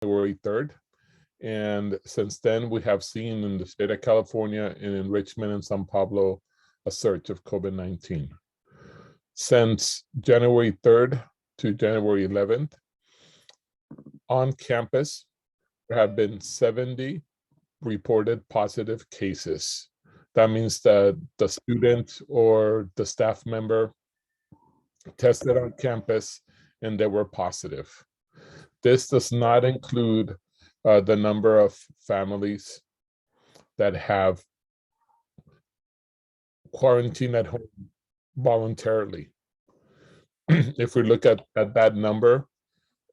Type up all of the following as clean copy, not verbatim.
January 3rd. And since then, we have seen in the state of California and in Richmond and San Pablo a surge of COVID-19. Since January 3rd to January 11th, on campus, there have been 70 reported positive cases. That means that the student or the staff member tested on campus and they were positive. This does not include the number of families that have quarantined at home voluntarily. If we look at that number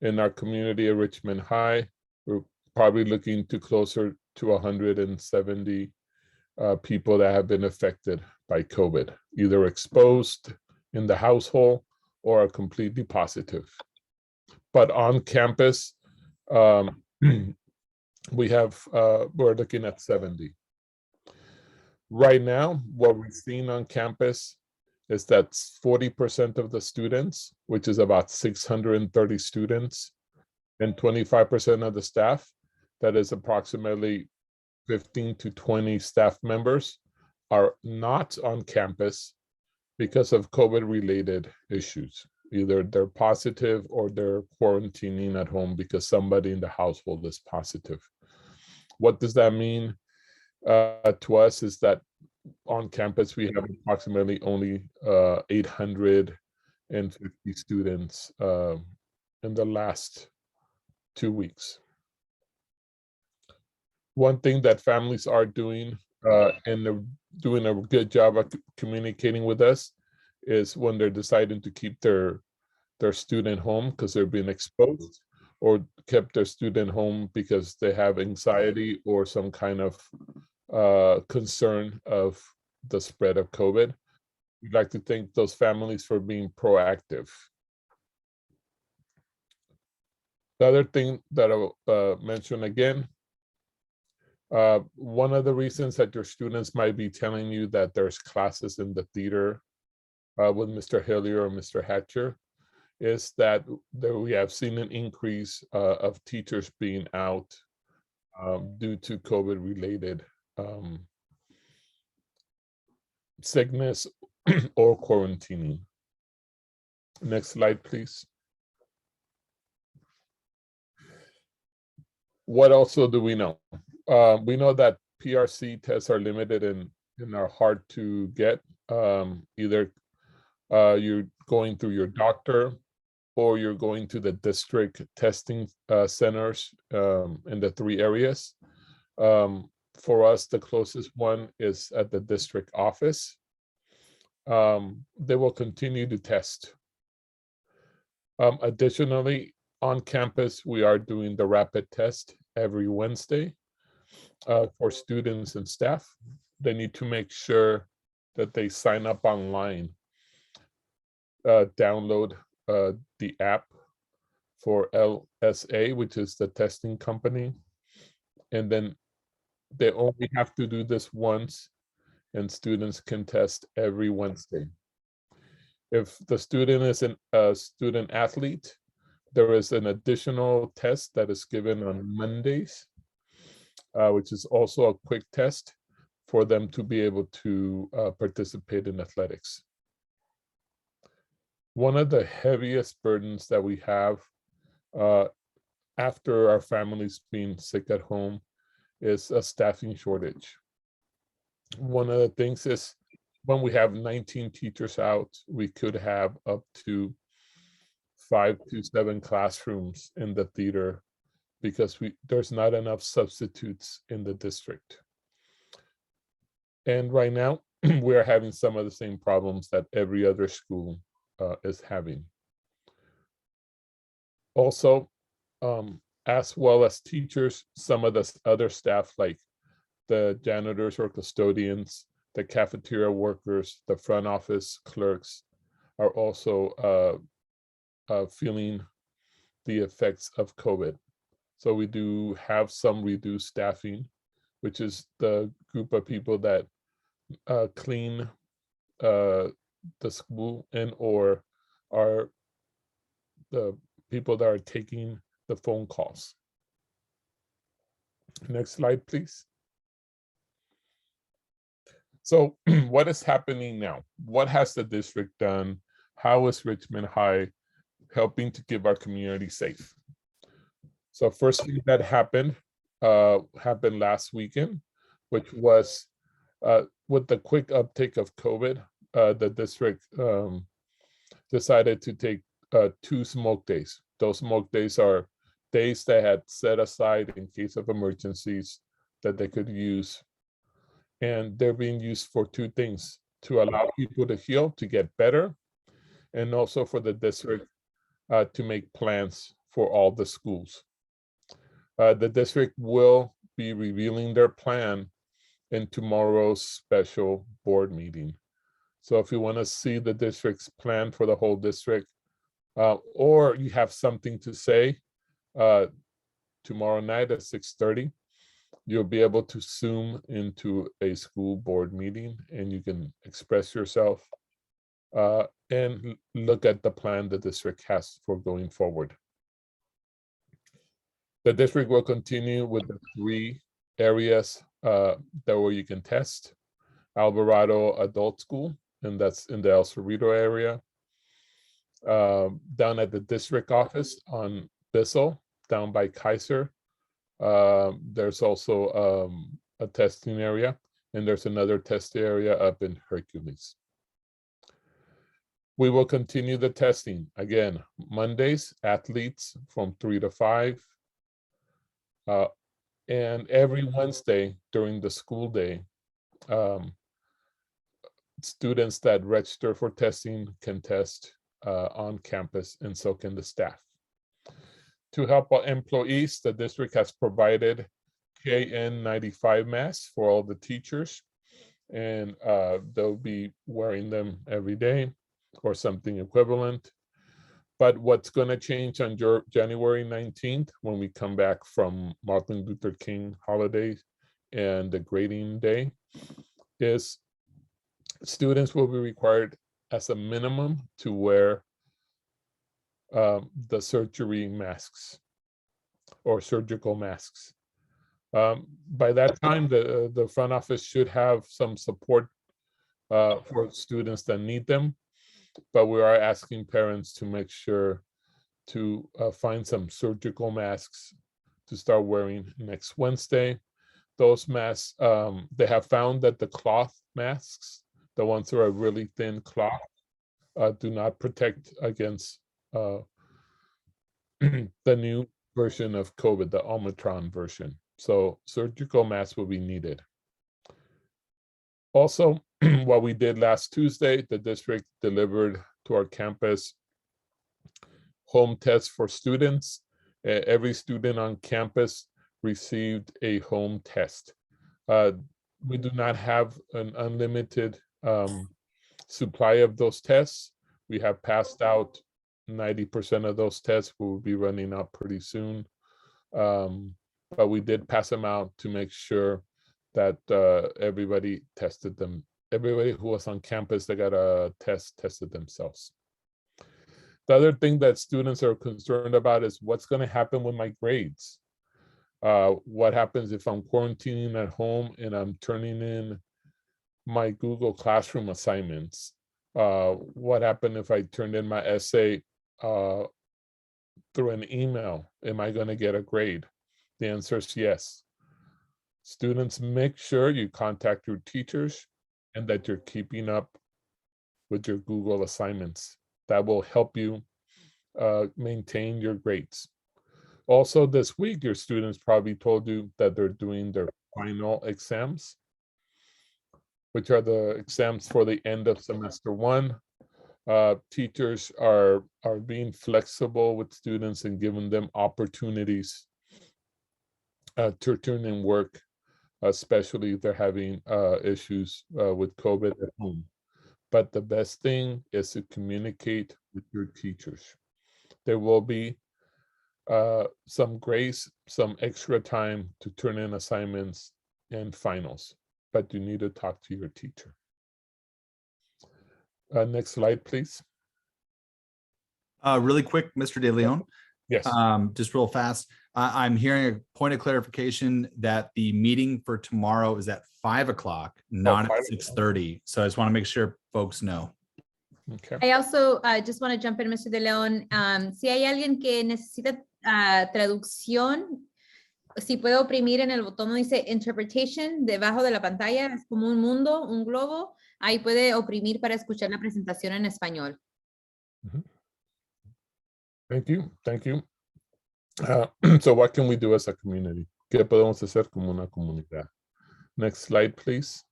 in our community of Richmond High, we're probably looking to closer to 170 people that have been affected by COVID, either exposed in the household or are completely positive. But on campus, we're looking at 70. Right now, what we're seeing on campus is that 40% of the students, which is about 630 students, and 25% of the staff, that is approximately 15 to 20 staff members, are not on campus because of COVID-related issues. Either they're positive or they're quarantining at home because somebody in the household is positive. What does that mean to us is that on campus, we have approximately only 850 students in the last 2 weeks. One thing that families are doing, and they're doing a good job of communicating with us, is when they're deciding to keep their student home because they're being exposed, or kept their student home because they have anxiety or some kind of concern of the spread of COVID. We'd like to thank those families for being proactive. The other thing that I'll mention again, one of the reasons that your students might be telling you that there's classes in the theater with Mr. Hillier or Mr. Hatcher is that we have seen an increase of teachers being out due to COVID-related sickness or quarantining. Next slide, please. What also do we know? We know that PRC tests are limited and are hard to get. Either you're going through your doctor or you're going to the district testing centers in the 3 areas. For us, the closest one is at the district office. They will continue to test. Additionally, on campus, we are doing the rapid test every Wednesday for students and staff. They need to make sure that they sign up online, download the app for LSA, which is the testing company, and then they only have to do this once, and students can test every Wednesday. If the student is a student athlete, there is an additional test that is given on Mondays, which is also a quick test for them to be able to participate in athletics. One of the heaviest burdens that we have after our families being sick at home is a staffing shortage. One of the things is when we have 19 teachers out, we could have up to 5 to 7 classrooms in the theater because there's not enough substitutes in the district. And right now, we're having some of the same problems that every other school is having. Also, as well as teachers, some of the other staff like the janitors or custodians, the cafeteria workers, the front office clerks are also feeling the effects of COVID. So we do have some reduced staffing, which is the group of people that clean the school and or are the people that are taking the phone calls. Next slide, please. So what is happening now? What has the district done? How is Richmond High helping to keep our community safe? So first thing that happened last weekend, which was with the quick uptake of COVID, the district decided to take 2 smoke days. Those smoke days are days they had set aside in case of emergencies that they could use. And they're being used for 2 things: to allow people to heal, to get better, and also for the district to make plans for all the schools. The district will be revealing their plan in tomorrow's special board meeting. So if you want to see the district's plan for the whole district, or you have something to say, tomorrow night at 6:30, you'll be able to Zoom into a school board meeting and you can express yourself and look at the plan the district has for going forward. The district will continue with the 3 areas that where you can test: Alvarado Adult School, and that's in the El Cerrito area. Down at the district office on Bissell, down by Kaiser, there's also a testing area, and there's another test area up in Hercules. We will continue the testing again Mondays, athletes from 3 to 5, and every Wednesday during the school day, students that register for testing can test on campus, and so can the staff. To help our employees, the district has provided KN95 masks for all the teachers, and they'll be wearing them every day or something equivalent. But what's going to change on January 19th, when we come back from Martin Luther King holiday and the grading day, is students will be required as a minimum to wear the surgery masks or surgical masks. By that time, the front office should have some support for students that need them, but we are asking parents to make sure to find some surgical masks to start wearing next Wednesday. Those masks, they have found that the cloth masks, the ones that are really thin cloth, do not protect against the new version of COVID, the Omicron version. So surgical masks will be needed. Also, what we did last Tuesday, the district delivered to our campus home tests for students. Every student on campus received a home test. We do not have an unlimited supply of those tests. We have passed out 90% of those tests. We will be running out pretty soon. But we did pass them out to make sure that everybody tested them. Everybody who was on campus that got a test tested themselves. The other thing that students are concerned about is what's going to happen with my grades. What happens if I'm quarantining at home and I'm turning in my Google Classroom assignments? What happened if I turned in my essay through an email? Am I going to get a grade? The answer is yes. Students, make sure you contact your teachers and that you're keeping up with your Google assignments. That will help you maintain your grades. Also, this week, your students probably told you that they're doing their final exams, which are the exams for the end of semester 1. Teachers are being flexible with students and giving them opportunities to turn in work, especially if they're having issues with COVID at home. But the best thing is to communicate with your teachers. There will be some grace, some extra time to turn in assignments and finals, but you need to talk to your teacher. Next slide, please. Really quick, Mr. De Leon. Yes. Just real fast. I'm hearing a point of clarification that the meeting for tomorrow is at 5 o'clock, not at 6:30. So I just want to make sure folks know. Okay. I also just want to jump in, Mr. De Leon. Si hay alguien que necesita traducción, si puede oprimir en el botón donde dice Interpretation, debajo de la pantalla, es como un mundo, un globo. Ahí puede oprimir para escuchar la presentación en español. Thank you. Thank you. So what can we do as a community? ¿Qué podemos hacer como una comunidad? Next slide, please.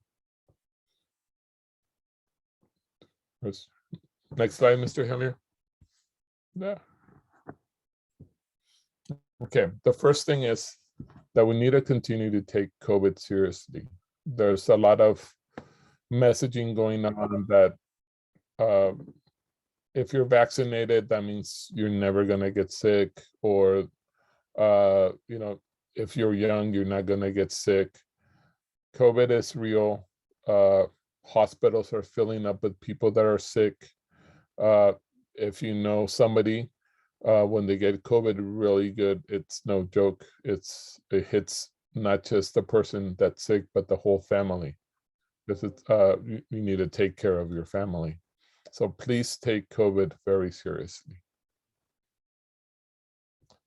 Next slide, Mr. Hillier. Yeah. Okay, the first thing is that we need to continue to take COVID seriously. There's a lot of messaging going on that if you're vaccinated, that means you're never gonna get sick, or you know, if you're young, you're not gonna get sick. COVID is real. Hospitals are filling up with people that are sick. If you know somebody, when they get COVID really good, it's no joke. It hits not just the person that's sick, but the whole family. Because it's you need to take care of your family. So please take COVID very seriously.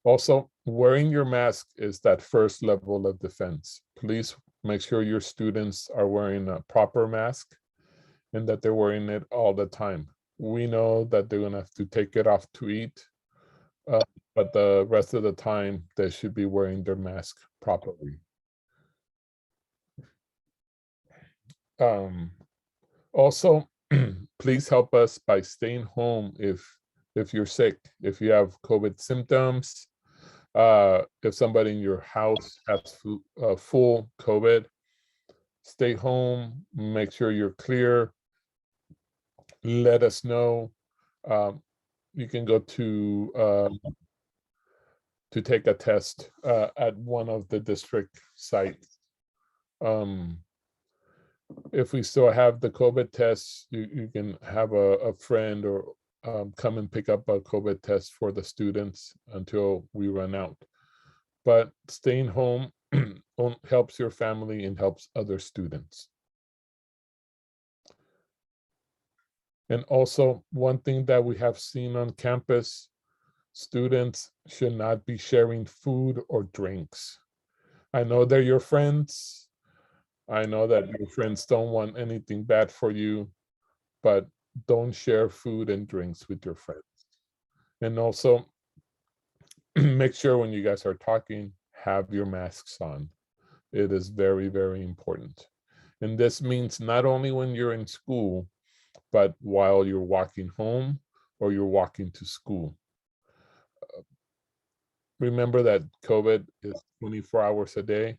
Also, wearing your mask is that first level of defense. Please make sure your students are wearing a proper mask and that they're wearing it all the time. We know that they're gonna have to take it off to eat, but the rest of the time, they should be wearing their mask properly. Also, please help us by staying home if you're sick, if you have COVID symptoms, if somebody in your house has full COVID, stay home, make sure you're clear, let us know. You can go to take a test at one of the district sites. If we still have the COVID tests, you can have a friend or come and pick up a COVID test for the students until we run out. But staying home helps your family and helps other students. And also, one thing that we have seen on campus, students should not be sharing food or drinks. I know they're your friends. I know that your friends don't want anything bad for you, but don't share food and drinks with your friends. And also, make sure when you guys are talking, have your masks on. It is very, very important. And this means not only when you're in school, but while you're walking home or you're walking to school. Remember that COVID is 24 hours a day,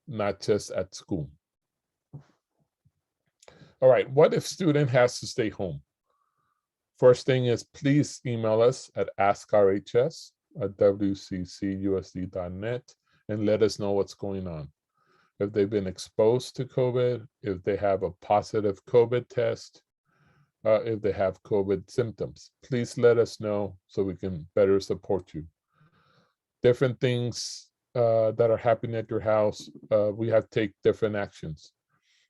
not just at school. All right, what if student has to stay home? First thing is, please email us at askrhs@wccusd.net and let us know what's going on. If they've been exposed to COVID, if they have a positive COVID test, if they have COVID symptoms, please let us know so we can better support you. Different things that are happening at your house, we have to take different actions.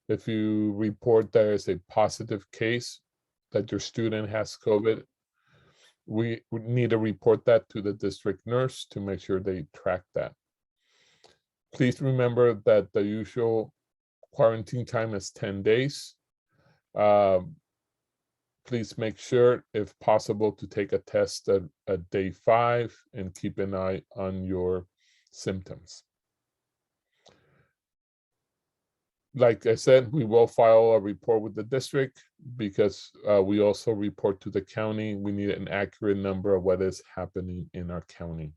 If you report there is a positive case that your student has COVID, we need to report that to the district nurse to make sure they track that. Please remember that the usual quarantine time is 10 days. Please make sure, if possible, to take a test at day 5 and keep an eye on your symptoms. Like I said, we will file a report with the district because we also report to the county. We need an accurate number of what is happening in our county.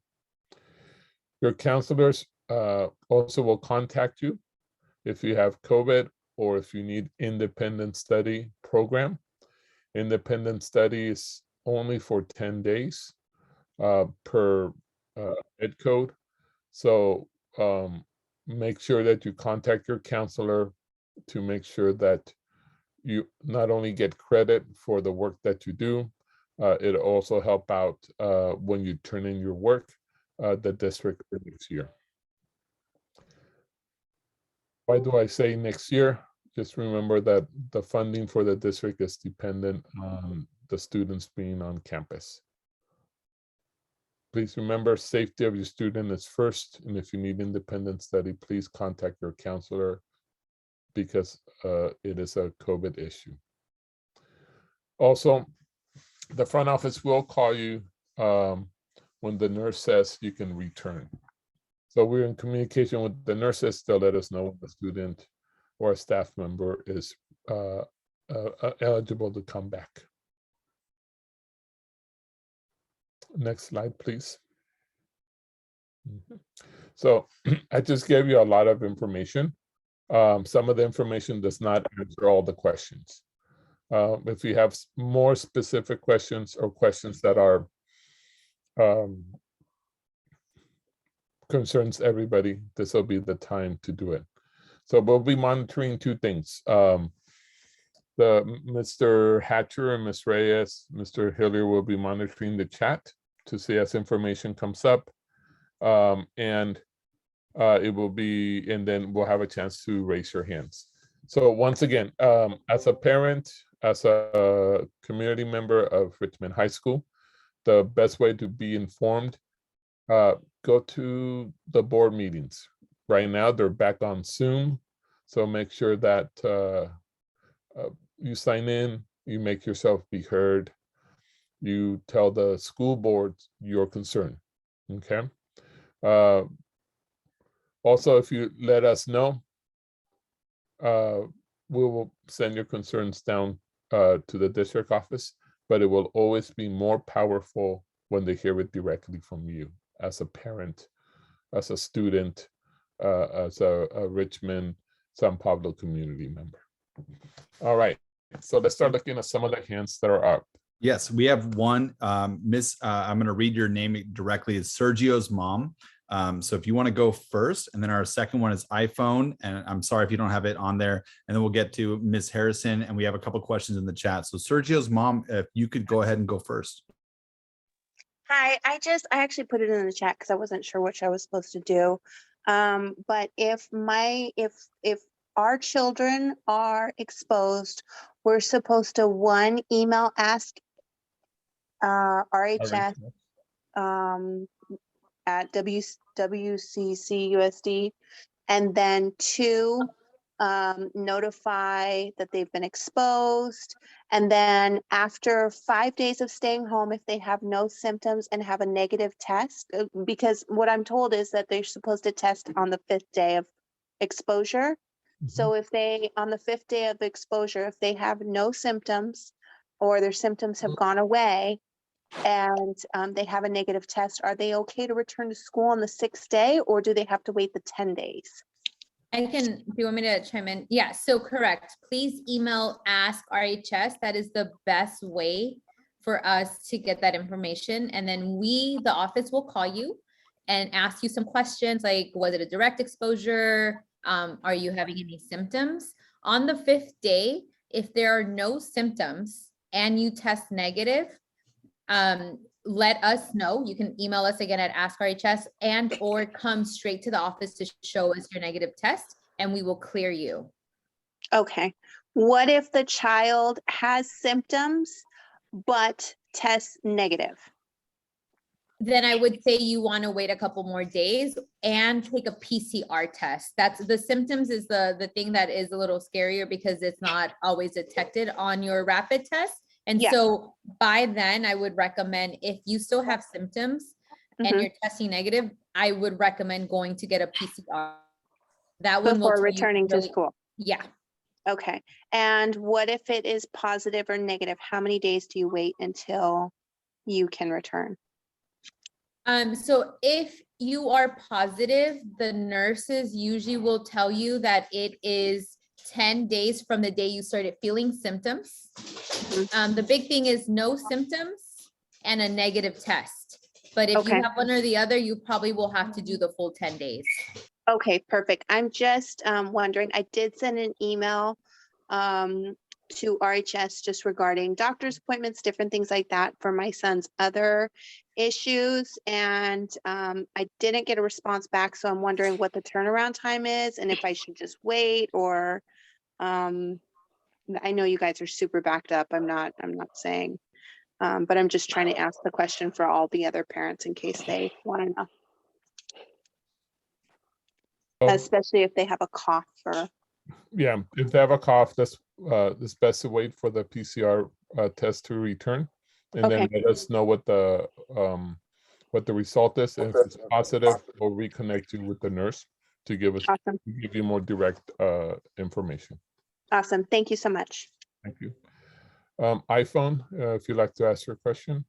Your counselors also will contact you if you have COVID or if you need independent study program. Independent study is only for 10 days per ed code. So make sure that you contact your counselor to make sure that you not only get credit for the work that you do, it also help out when you turn in your work, the district for next year. Why do I say next year? Just remember that the funding for the district is dependent on the students being on campus. Please remember, safety of your student is first, and if you need independent study, please contact your counselor because it is a COVID issue. Also, the front office will call you when the nurse says you can return. So we're in communication with the nurses to let us know when the student or a staff member is eligible to come back. Next slide, please. So I just gave you a lot of information. Some of the information does not answer all the questions. If you have more specific questions or questions that are concerns everybody, this will be the time to do it. So we'll be monitoring two things. Mr. Hatcher and Ms. Reyes, Mr. Hillier will be monitoring the chat to see as information comes up. It will be, and then we'll have a chance to raise your hands. So once again, as a parent, as a community member of Richmond High School, the best way to be informed, go to the board meetings. Right now, they're back on Zoom. So make sure that you sign in, you make yourself be heard, you tell the school board your concern, okay? Also, if you let us know, we will send your concerns down to the district office, but it will always be more powerful when they hear it directly from you as a parent, as a student, as a Richmond, San Pablo community member. All right, so let's start looking at some of the hands that are up. Yes, we have one, Miss, I'm gonna read your name directly, it's Sergio's mom. So if you wanna go first, and then our second one is iPhone, and I'm sorry if you don't have it on there, and then we'll get to Miss Harrison, and we have a couple questions in the chat. So Sergio's mom, if you could go ahead and go first. Hi, I actually put it in the chat because I wasn't sure which I was supposed to do. But if our children are exposed, we're supposed to email ask RHS at WCCUSD, and then 2, notify that they've been exposed. And then after 5 days of staying home, if they have no symptoms and have a negative test, because what I'm told is that they're supposed to test on the 5th day of exposure. So if they, on the 5th day of exposure, if they have no symptoms or their symptoms have gone away and they have a negative test, are they okay to return to school on the 6th day, or do they have to wait the 10 days? Do you want me to chime in? Yeah, so correct. Please email ask RHS. That is the best way for us to get that information. And then the office will call you and ask you some questions like, was it a direct exposure? Are you having any symptoms? On the 5th day, if there are no symptoms and you test negative, let us know. You can email us again at AskRHS or come straight to the office to show us your negative test, and we will clear you. Okay. What if the child has symptoms but tests negative? Then I would say you want to wait a couple more days and take a PCR test. That's the symptoms is the thing that is a little scarier because it's not always detected on your rapid test. And so by then I would recommend, if you still have symptoms and you're testing negative, I would recommend going to get a PCR. That one before returning to school. Yeah. Okay. And what if it is positive or negative? How many days do you wait until you can return? So if you are positive, the nurses usually will tell you that it is 10 days from the day you started feeling symptoms. The big thing is no symptoms and a negative test. But if you have one or the other, you probably will have to do the full 10 days. Okay, perfect. I'm just wondering, I did send an email to RHS just regarding doctor's appointments, different things like that for my son's other issues. And I didn't get a response back, so I'm wondering what the turnaround time is and if I should just wait or I know you guys are super backed up. I'm not saying, but I'm just trying to ask the question for all the other parents in case they want to know, Oh, especially if they have a cough or. yeah, if they have a cough, that's it's best to wait for the PCR test to return, and then Okay. let us know what the result is. And if it's positive, we'll reconnect you with the nurse to give you more direct information. Awesome. Thank you so much. Thank you. iPhone, if you'd like to ask your question.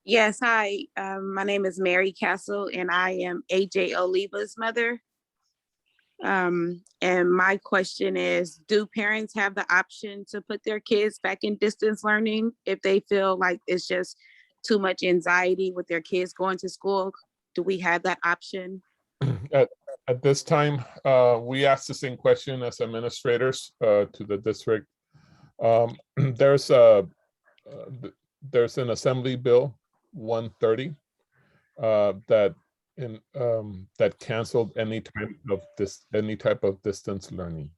Yes, hi. My name is Mary Castle, and I am AJ Oliva's mother. And my question is, do parents have the option to put their kids back in distance learning if they feel like it's just too much anxiety with their kids going to school? Do we have that option? At this time, we asked the same question as administrators to the district. There's an Assembly Bill 130 that canceled any type of distance learning.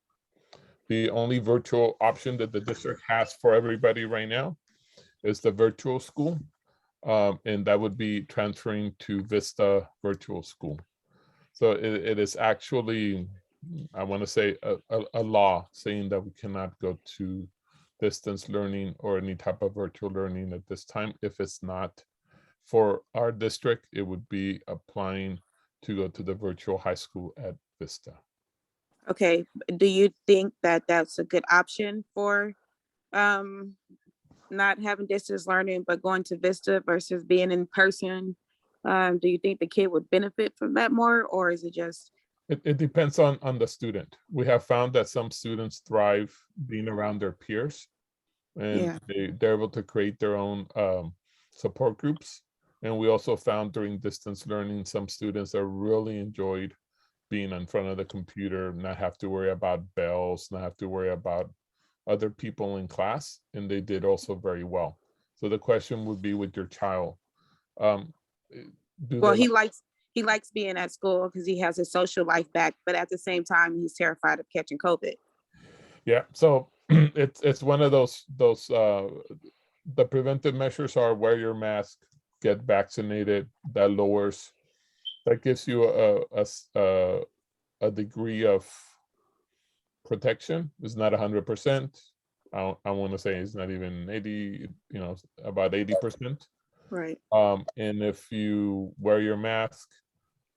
The only virtual option that the district has for everybody right now is the virtual school, and that would be transferring to Vista Virtual School. So it is actually, I want to say, a law saying that we cannot go to distance learning or any type of virtual learning at this time. If it's not for our district, it would be applying to go to the virtual high school at Vista. Okay, do you think that that's a good option for not having distance learning, but going to Vista versus being in person? Do you think the kid would benefit from that more, or is it just? It depends on the student. We have found that some students thrive being around their peers, and they're able to create their own support groups. And we also found during distance learning, some students that really enjoyed being in front of the computer, not have to worry about bells, not have to worry about other people in class, and they did also very well. So the question would be with your child. Well, he likes being at school because he has his social life back, but at the same time, he's terrified of catching COVID. Yeah, so it's one of those the preventive measures are wear your mask, get vaccinated. That gives you a degree of protection. It's not 100%. I want to say it's not even 80, about 80%. Right. And if you wear your mask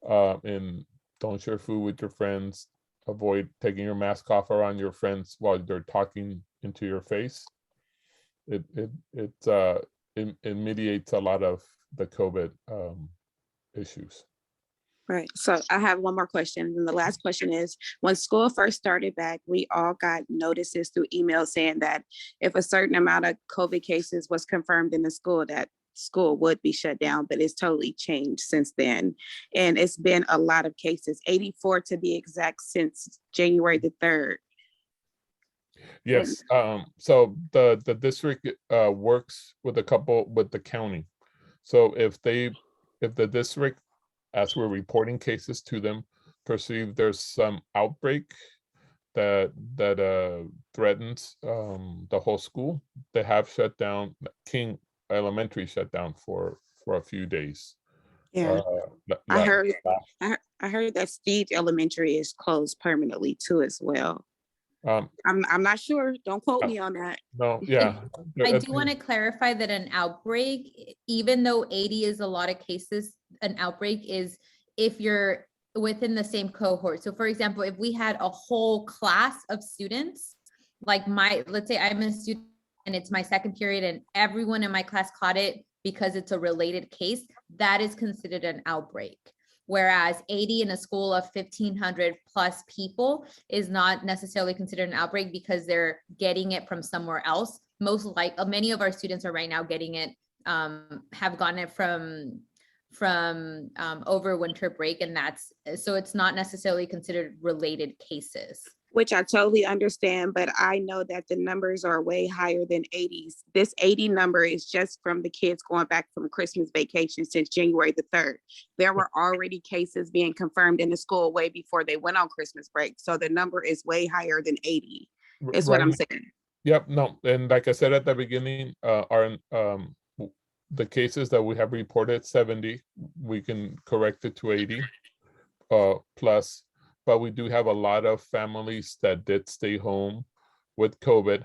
and don't share food with your friends, avoid taking your mask off around your friends while they're talking into your face, it mediates a lot of the COVID issues. Right. So I have one more question. And the last question is, when school first started back, we all got notices through email saying that if a certain amount of COVID cases was confirmed in the school, that school would be shut down, but it's totally changed since then. And it's been a lot of cases, 84 to be exact, since January the 3rd. Yes. So the district works with the county. So if the district, as we're reporting cases to them, perceive there's some outbreak that threatens the whole school, they have shut down. King Elementary shut down for a few days. Yeah, I heard that Steve Elementary is closed permanently too as well. I'm not sure. Don't quote me on that. No, yeah. I do want to clarify that an outbreak, even though 80 is a lot of cases, an outbreak is if you're within the same cohort. So for example, if we had a whole class of students, like let's say I'm a student and it's my second period and everyone in my class caught it because it's a related case, that is considered an outbreak. Whereas 80 in a school of 1,500 plus people is not necessarily considered an outbreak because they're getting it from somewhere else. Many of our students are right now getting it, have gotten it from over winter break, and so it's not necessarily considered related cases. Which I totally understand, but I know that the numbers are way higher than 80s. This 80 number is just from the kids going back from Christmas vacation since January the 3rd. There were already cases being confirmed in the school way before they went on Christmas break. So the number is way higher than 80, is what I'm saying. Yep, no, and like I said at the beginning, the cases that we have reported 70, we can correct it to 80 plus, but we do have a lot of families that did stay home with COVID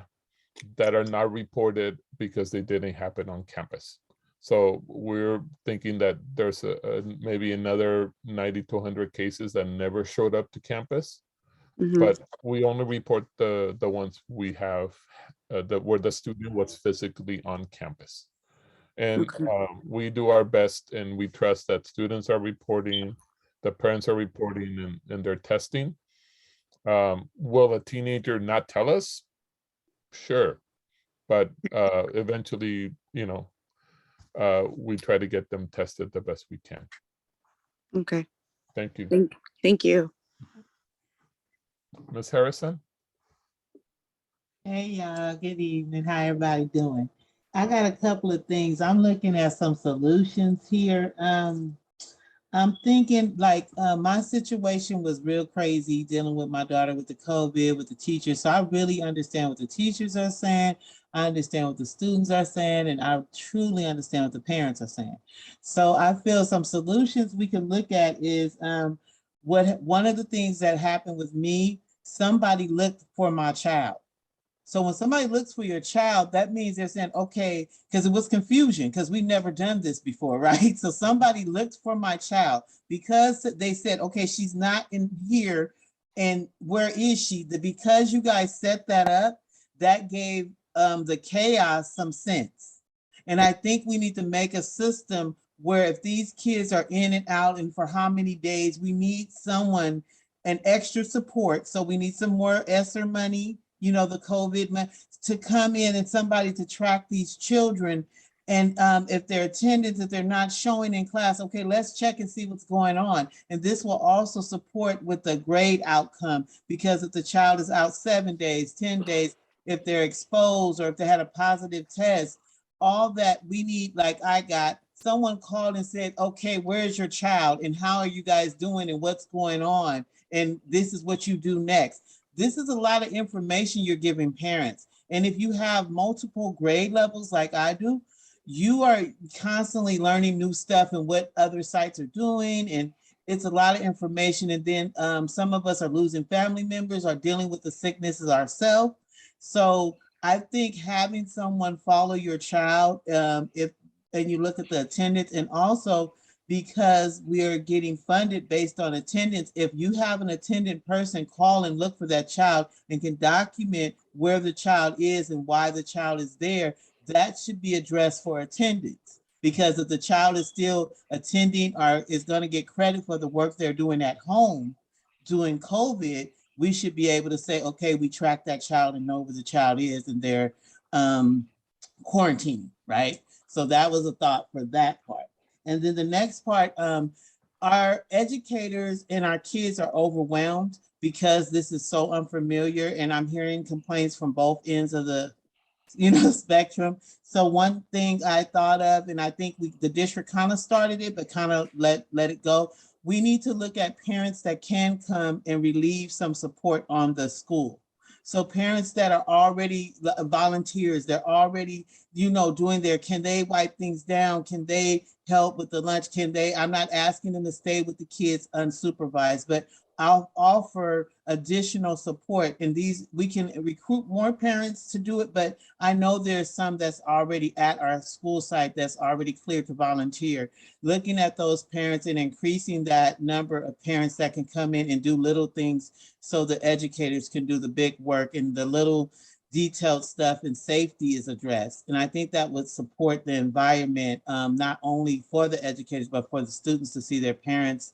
that are not reported because they didn't happen on campus. So we're thinking that there's maybe another 90 to 100 cases that never showed up to campus. But we only report the ones we have where the student was physically on campus. And we do our best, and we trust that students are reporting, the parents are reporting, and they're testing. Will a teenager not tell us? Sure. But eventually, we try to get them tested the best we can. Okay. Thank you. Thank you. Ms. Harrison? Hey, y'all. Good evening. How everybody doing? I got a couple of things. I'm looking at some solutions here. I'm thinking like my situation was real crazy dealing with my daughter with the COVID, with the teachers. So I really understand what the teachers are saying. I understand what the students are saying, and I truly understand what the parents are saying. So I feel some solutions we can look at is one of the things that happened with me, somebody looked for my child. So when somebody looks for your child, that means they're saying, okay, because it was confusion, because we never done this before, right? So somebody looked for my child because they said, okay, she's not in here. And where is she? Because you guys set that up, that gave the chaos some sense. And I think we need to make a system where if these kids are in and out and for how many days, we need someone, an extra support. So we need some more ESSER money, the COVID money, to come in and somebody to track these children. And if their attendance, if they're not showing in class, okay, let's check and see what's going on. And this will also support with the grade outcome, because if the child is out 7 days, 10 days, if they're exposed or if they had a positive test, all that we need, like I got, someone called and said, okay, where's your child and how are you guys doing and what's going on? And this is what you do next. This is a lot of information you're giving parents. And if you have multiple grade levels like I do, you are constantly learning new stuff and what other sites are doing. And it's a lot of information. And then some of us are losing family members, are dealing with the sicknesses ourselves. So I think having someone follow your child, and you look at the attendance, and also because we are getting funded based on attendance, if you have an attendant person call and look for that child and can document where the child is and why the child is there, that should be addressed for attendance. Because if the child is still attending or is going to get credit for the work they're doing at home during COVID, we should be able to say, okay, we track that child and know where the child is and they're quarantining, right? So that was a thought for that part. And then the next part, our educators and our kids are overwhelmed because this is so unfamiliar, and I'm hearing complaints from both ends of the spectrum. So one thing I thought of, and I think the district kind of started it, but kind of let it go. We need to look at parents that can come and relieve some support on the school. So parents that are already volunteers, they're already, doing can they wipe things down? Can they help with the lunch? I'm not asking them to stay with the kids unsupervised, but I'll offer additional support. And we can recruit more parents to do it, but I know there's some that's already at our school site that's already cleared to volunteer. Looking at those parents and increasing that number of parents that can come in and do little things so the educators can do the big work and the little detailed stuff and safety is addressed. And I think that would support the environment, not only for the educators, but for the students to see their parents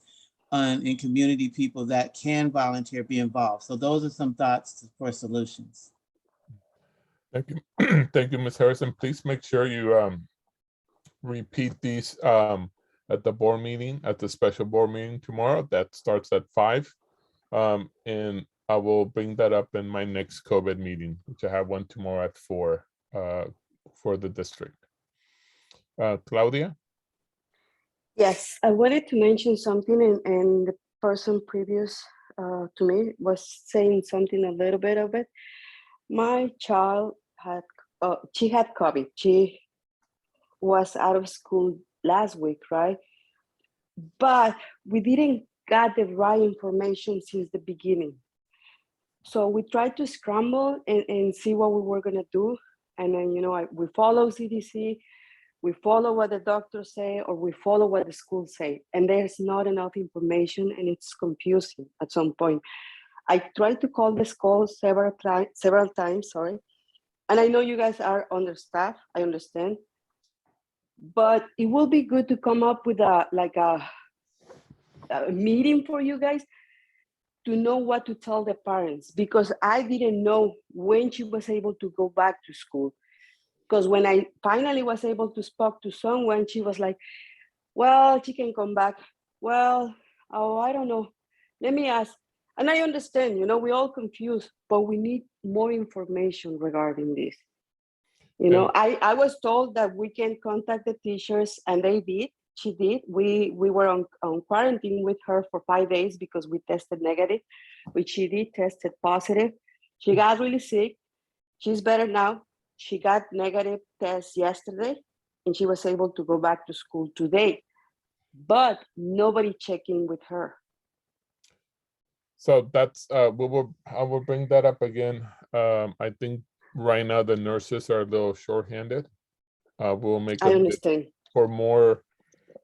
and community people that can volunteer be involved. So those are some thoughts for solutions. Thank you. Thank you, Ms. Harrison. Please make sure you repeat these at the board meeting, at the special board meeting tomorrow. That starts at 5. And I will bring that up in my next COVID meeting, which I have one tomorrow at 4 for the district. Claudia? Yes, I wanted to mention something, and the person previous to me was saying something a little bit of it. My child had, she had COVID. She was out of school last week, right? But we didn't get the right information since the beginning. So we tried to scramble and see what we were gonna do. And then, we follow CDC, we follow what the doctors say, or we follow what the schools say. And there's not enough information, and it's confusing at some point. I tried to call the school several times, sorry. And I know you guys are understaffed, I understand. But it will be good to come up with a meeting for you guys to know what to tell the parents, because I didn't know when she was able to go back to school. Because when I finally was able to speak to someone, she was like, well, she can come back. Well, I don't know. Let me ask. And I understand, we're all confused, but we need more information regarding this. I was told that we can contact the teachers, and they did. She did. We were on quarantine with her for 5 days because we tested negative, which she did tested positive. She got really sick. She's better now. She got negative test yesterday, and she was able to go back to school today. But nobody checked in with her. So that's I will bring that up again. I think right now the nurses are a little shorthanded. We'll make I understand. for more.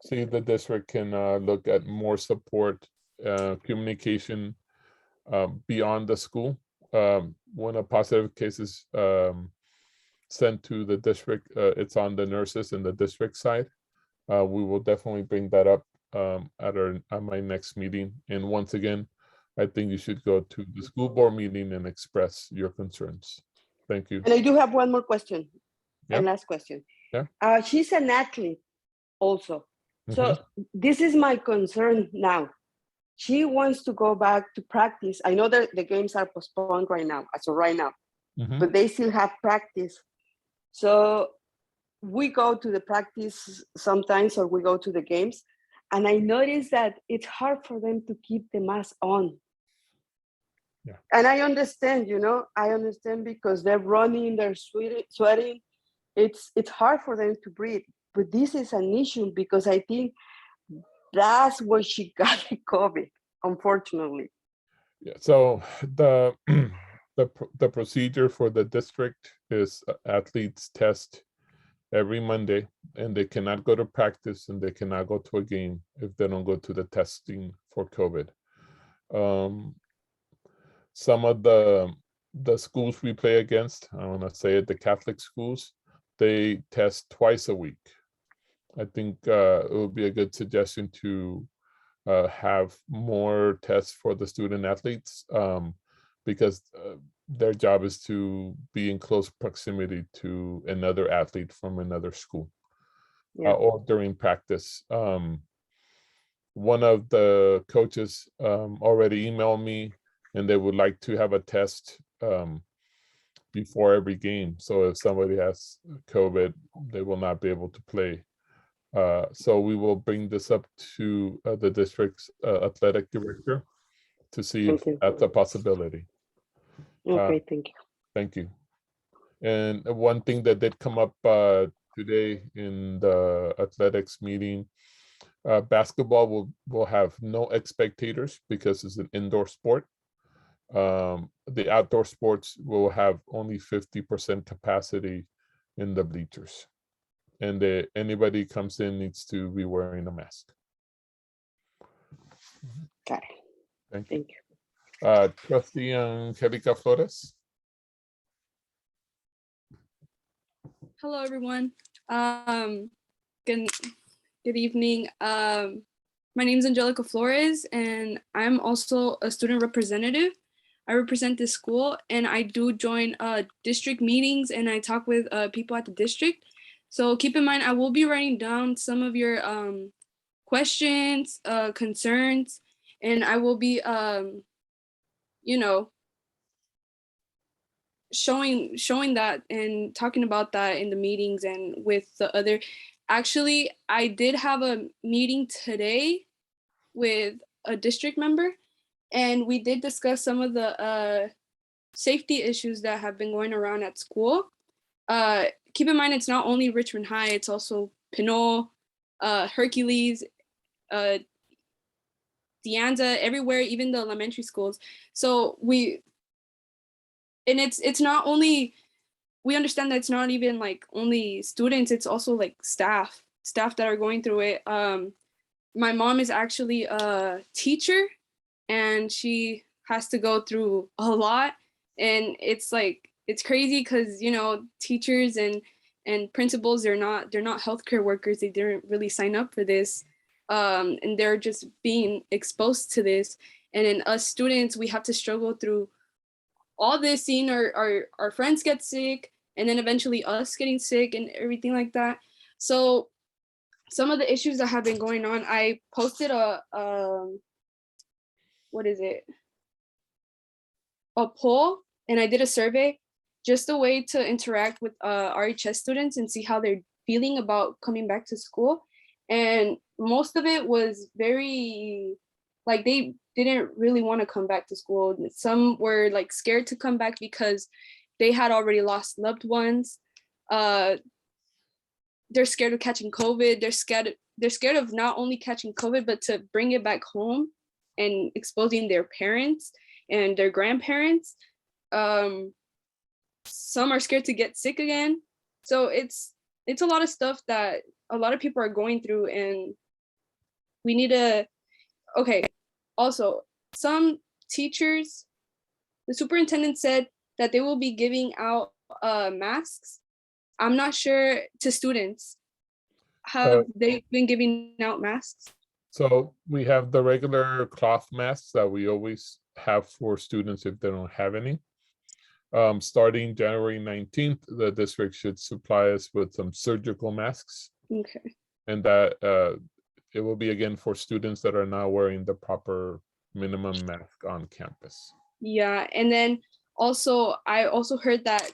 See if the district can look at more support, communication beyond the school. When a positive case is sent to the district, it's on the nurses and the district side. We will definitely bring that up at my next meeting. And once again, I think you should go to the school board meeting and express your concerns. Thank you. And I do have one more question. Yeah. And last question. Yeah. She's an athlete also. So this is my concern now. She wants to go back to practice. I know that the games are postponed right now, but they still have practice. So we go to the practice sometimes, or we go to the games, and I noticed that it's hard for them to keep the mask on. Yeah. And I understand, because they're running, they're sweating. It's hard for them to breathe. But this is an issue because I think that's where she got the COVID, unfortunately. Yeah. So the procedure for the district is athletes test every Monday, and they cannot go to practice and they cannot go to a game if they don't go to the testing for COVID. Some of the schools we play against, I want to say it, the Catholic schools, they test twice a week. I think it would be a good suggestion to have more tests for the student athletes because their job is to be in close proximity to another athlete from another school or during practice. One of the coaches already emailed me, and they would like to have a test before every game. So if somebody has COVID, they will not be able to play. So we will bring this up to the district's athletic director to see if that's a possibility. Okay, thank you. Thank you. And one thing that did come up today in the athletics meeting, basketball will have no spectators because it's an indoor sport. The outdoor sports will have only 50% capacity in the bleachers. And anybody comes in needs to be wearing a mask. Got it. Thank you. Thank you. Trustee Angelica Flores. Hello, everyone. Good evening. My name is Angelica Flores, and I'm also a student representative. I represent this school, and I do join district meetings, and I talk with people at the district. So keep in mind, I will be writing down some of your questions, concerns, and I will be, you know, showing that and talking about that in the meetings and with the other. Actually, I did have a meeting today with a district member, and we did discuss some of the safety issues that have been going around at school. Keep in mind, it's not only Richmond High, it's also Pinole, Hercules, De Anza, everywhere, even the elementary schools. So it's not only, we understand that it's not even like only students, it's also like staff that are going through it. My mom is actually a teacher, and she has to go through a lot, and it's like, it's crazy because, you know, teachers and principals, they're not healthcare workers. They didn't really sign up for this, and they're just being exposed to this. And then us students, we have to struggle through all this, seeing our friends get sick, and then eventually us getting sick and everything like that. So some of the issues that have been going on, I posted a poll, and I did a survey, just a way to interact with RHS students and see how they're feeling about coming back to school. And most of it was very, like, they didn't really want to come back to school. Some were like scared to come back because they had already lost loved ones. They're scared of catching COVID. They're scared of not only catching COVID, but to bring it back home and exposing their parents and their grandparents. Some are scared to get sick again. So it's a lot of stuff that a lot of people are going through, and we need to, okay. Also, some teachers, the superintendent said that they will be giving out masks. I'm not sure, to students. Have they been giving out masks? So we have the regular cloth masks that we always have for students if they don't have any. Starting January 19th, the district should supply us with some surgical masks. Okay. And that it will be again for students that are now wearing the proper minimum mask on campus. Yeah, and then also, I also heard that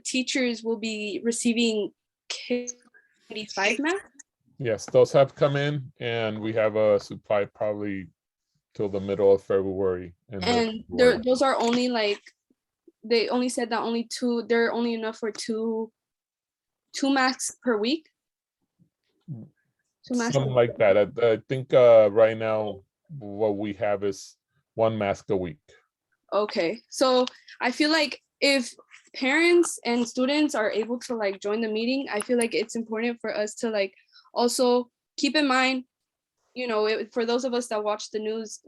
teachers will be receiving K95 masks. Yes, those have come in, and we have a supply probably till the middle of February. And those are only like, they only said that they're only enough for two masks per week. Something like that. I think right now what we have is 1 mask a week. Okay, so I feel like if parents and students are able to like join the meeting, I feel like it's important for us to like also keep in mind, you know, for those of us that watch the news,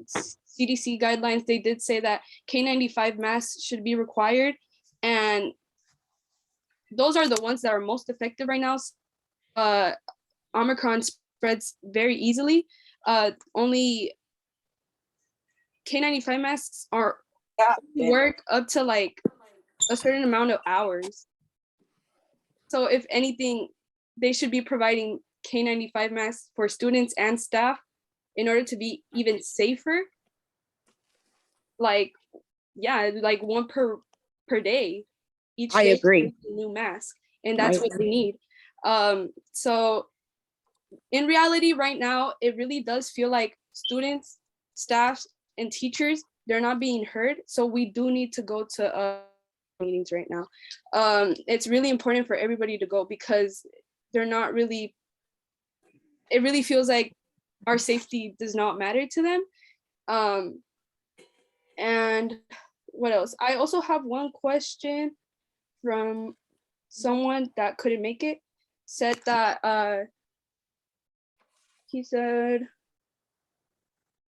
CDC guidelines, they did say that K95 masks should be required, and those are the ones that are most effective right now. Omicron spreads very easily. Only K95 masks work up to like a certain amount of hours. So if anything, they should be providing K95 masks for students and staff in order to be even safer. Like, yeah, like 1 per day. Each I day agree. a new mask, and that's what we need. So in reality, right now, it really does feel like students, staff, and teachers, they're not being heard. So we do need to go to meetings right now. It's really important for everybody to go, because they're not really, it really feels like our safety does not matter to them. And what else? I also have one question from someone that couldn't make it. Said that he said,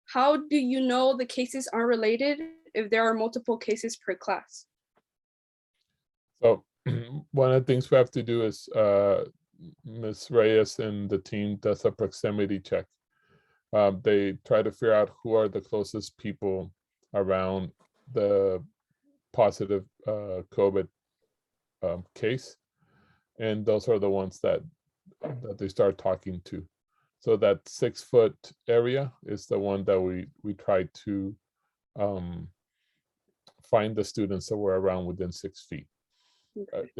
how do you know the cases aren't related if there are multiple cases per class? So one of the things we have to do is Ms. Reyes and the team does a proximity check. They try to figure out who are the closest people around the positive COVID case, and those are the ones that they start talking to. So that 6-foot area is the one that we try to find the students that were around within 6 feet. Okay.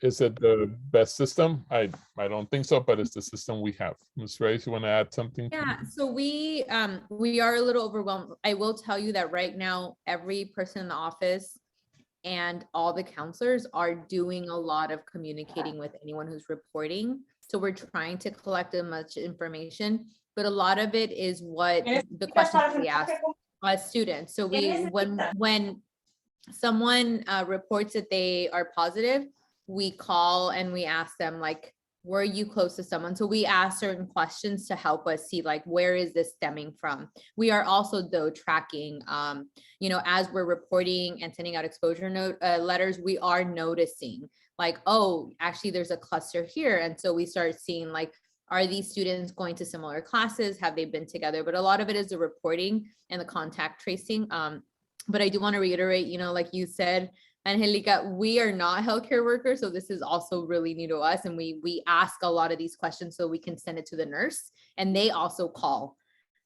Is it the best system? I don't think so, but it's the system we have. Ms. Reyes, you want to add something? Yeah, so we are a little overwhelmed. I will tell you that right now, every person in the office and all the counselors are doing a lot of communicating with anyone who's reporting. So we're trying to collect as much information, but a lot of it is what the questions that we ask as students. So when someone reports that they are positive, we call and we ask them, like, were you close to someone? So we ask certain questions to help us see, like, where is this stemming from? We are also, though, tracking, as we're reporting and sending out exposure note letters, we are noticing, like, oh, actually there's a cluster here. And so we start seeing, like, are these students going to similar classes? Have they been together? But a lot of it is the reporting and the contact tracing. But I do want to reiterate, like you said, Angelica, we are not healthcare workers, so this is also really new to us. And we ask a lot of these questions so we can send it to the nurse, and they also call.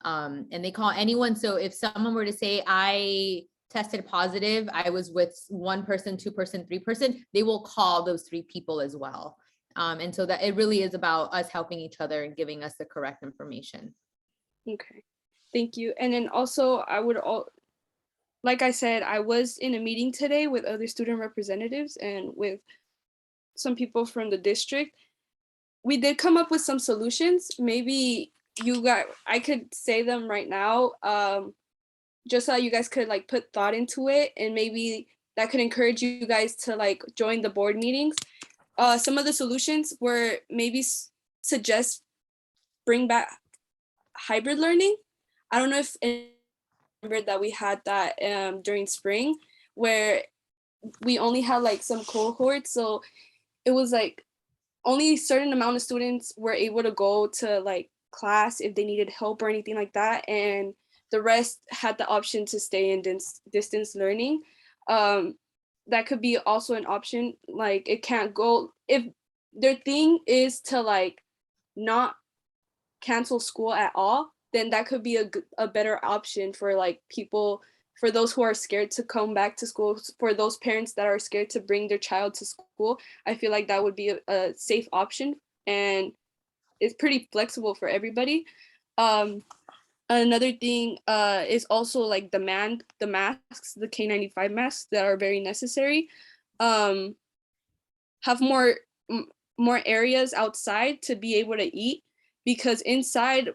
And they call anyone. So if someone were to say, I tested positive, I was with 1 person, 2 person, 3 person, they will call those 3 people as well. And so that it really is about us helping each other and giving us the correct information. Okay, thank you. And then also like I said, I was in a meeting today with other student representatives and with some people from the district. We did come up with some solutions. Maybe I could say them right now, just so you guys could like put thought into it, and maybe that could encourage you guys to like join the board meetings. Some of the solutions were maybe suggest bring back hybrid learning. I don't know if remember that we had that during spring, where we only had like some cohorts, so it was like only a certain amount of students were able to go to like class if they needed help or anything like that, and the rest had the option to stay in distance learning. That could be also an option. Like, it can't go if their thing is to like not cancel school at all, then that could be a better option for like people, for those who are scared to come back to school, for those parents that are scared to bring their child to school. I feel like that would be a safe option, and it's pretty flexible for everybody. Another thing is also like the masks, the K95 masks that are very necessary. Have more areas outside to be able to eat, because inside,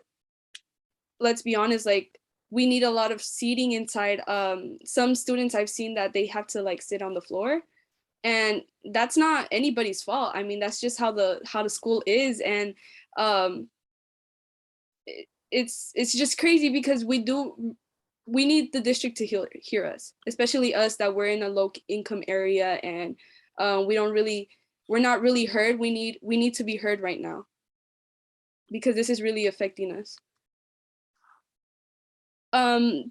let's be honest, like we need a lot of seating inside. Some students I've seen that they have to like sit on the floor, and that's not anybody's fault. I mean, that's just how the school is, and it's just crazy because we need the district to hear us, especially us that we're in a low income area, and we're not really heard. We need to be heard right now, because this is really affecting us.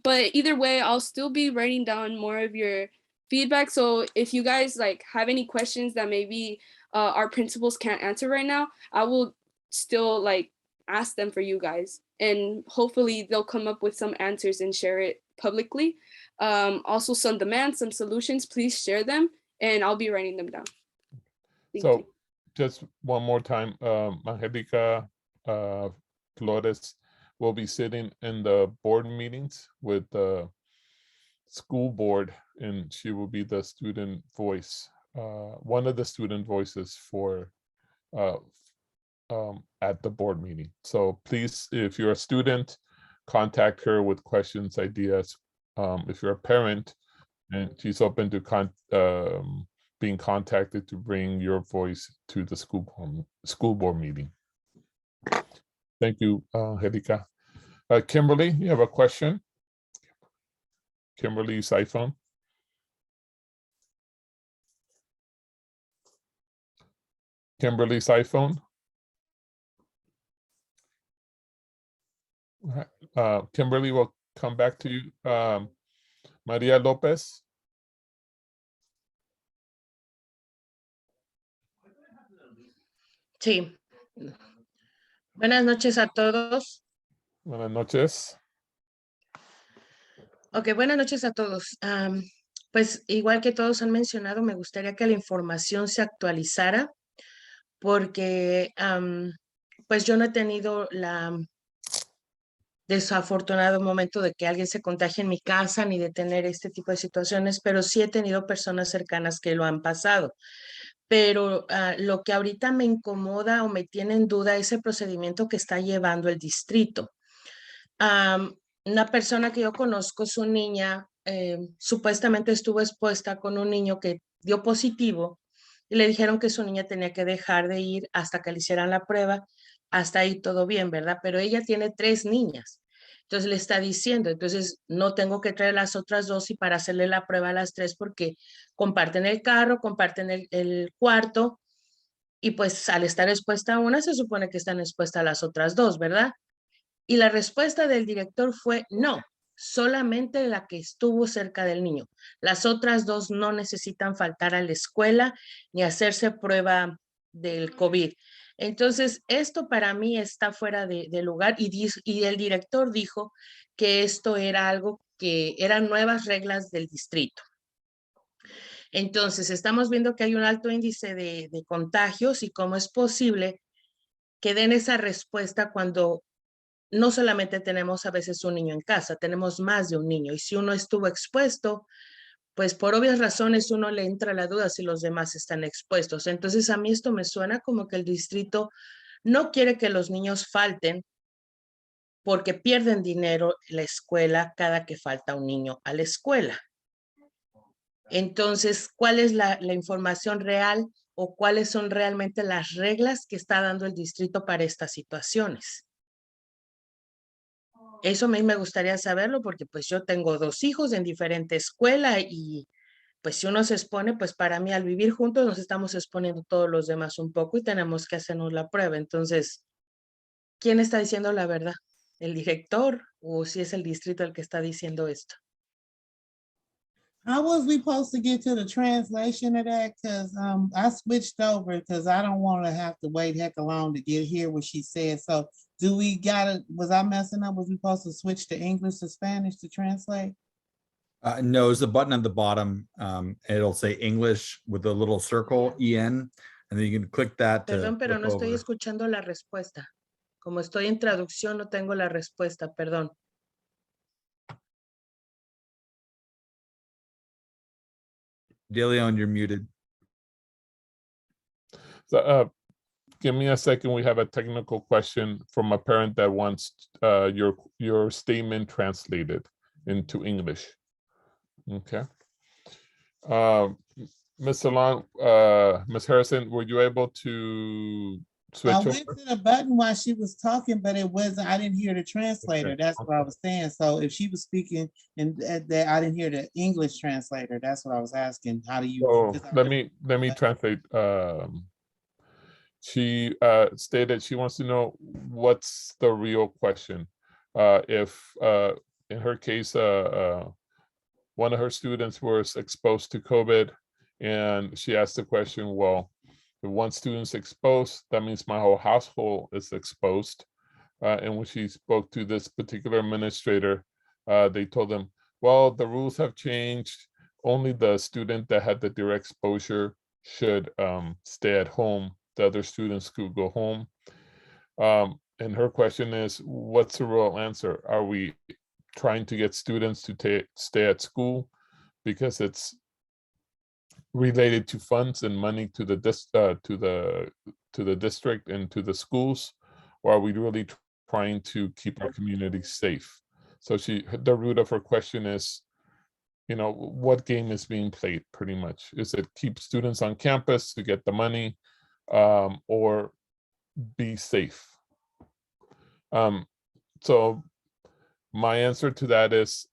But either way, I'll still be writing down more of your feedback. So if you guys like have any questions that maybe our principals can't answer right now, I will still like ask them for you guys, and hopefully they'll come up with some answers and share it publicly. Also some demands, some solutions, please share them, and I'll be writing them down. Thank you. Just one more time, Angelica Flores will be sitting in the board meetings with the school board, and she will be the student voice, one of the student voices for at the board meeting. So please, if you're a student, contact her with questions, ideas. If you're a parent, and she's open to being contacted to bring your voice to the school board meeting. Thank you, Angelica. Kimberly, you have a question? Kimberly's iPhone. Kimberly's iPhone. Kimberly, will come back to you. Maria Lopez. Sí. Buenas noches a todos. Buenas noches. Ok, buenas noches a todos. Pues igual que todos han mencionado, me gustaría que la información se actualizara porque pues yo no he tenido la desafortunado momento de que alguien se contagie en mi casa ni de tener este tipo de situaciones, pero sí he tenido personas cercanas que lo han pasado. Pero lo que ahorita me incomoda o me tiene en duda es el procedimiento que está llevando el distrito. Una persona que yo conozco, su niña, supuestamente estuvo expuesta con un niño que dio positivo y le dijeron que su niña tenía que dejar de ir hasta que le hicieran la prueba. Hasta ahí todo bien, ¿verdad? Pero ella tiene 3 niñas. Entonces le está diciendo, entonces no tengo que traer las otras 2 y para hacerle la prueba a las 3 porque comparten el carro, comparten el cuarto y pues al estar expuesta a una se supone que están expuestas a las otras 2, ¿verdad? Y la respuesta del director fue no, solamente la que estuvo cerca del niño. Las otras 2 no necesitan faltar a la escuela ni hacerse prueba del COVID. Entonces, esto para mí está fuera de lugar y el director dijo que esto era algo que eran nuevas reglas del distrito. Entonces, estamos viendo que hay un alto índice de contagios y cómo es posible que den esa respuesta cuando no solamente tenemos a veces un niño en casa, tenemos más de un niño. Y si uno estuvo expuesto, pues por obvias razones uno le entra la duda si los demás están expuestos. Entonces a mí esto me suena como que el distrito no quiere que los niños falten porque pierden dinero en la escuela cada que falta un niño a la escuela. Entonces, ¿cuál es la información real o cuáles son realmente las reglas que está dando el distrito para estas situaciones? Eso a mí me gustaría saberlo porque pues yo tengo 2 hijos en diferente escuela y pues si uno se expone, pues para mí al vivir juntos nos estamos exponiendo todos los demás un poco y tenemos que hacernos la prueba. Entonces, ¿quién está diciendo la verdad? ¿El director o si es el distrito el que está diciendo esto? How was we supposed to get to the translation of that? Because I switched over because I don't want to have to wait heck long to get here what she said. So do we gotta, was I messing up? Was we supposed to switch to English to Spanish to translate? No, there's a button at the bottom. It'll say English with a little circle, EN, and then you can click that to Perdón, pero flip no estoy over. escuchando la respuesta. Como estoy en traducción, no tengo la respuesta, perdón. De Leon, you're muted. So, give me a second. We have a technical question from a parent that wants your statement translated into English. Okay. Ms. Salon, Ms. Harrison, were you able to switch I over? went to the button while she was talking, but it wasn't, I didn't hear the translator. Okay, That's what I was saying. So if she was speaking and that I didn't hear the English translator, that's what I was asking. How do you? So 'cause I let heard- me translate. She stated she wants to know what's the real question. If in her case, one of her students was exposed to COVID, and she asked the question, well, if one student's exposed, that means my whole household is exposed. And when she spoke to this particular administrator, they told them, well, the rules have changed. Only the student that had the direct exposure should stay at home. The other students could go home. And her question is, what's the real answer? Are we trying to get students to stay at school because it's related to funds and money to the district and to the schools, or are we really trying to keep our community safe? So the root of her question is, what game is being played pretty much? Is it keep students on campus to get the money, or be safe? So my answer to that is,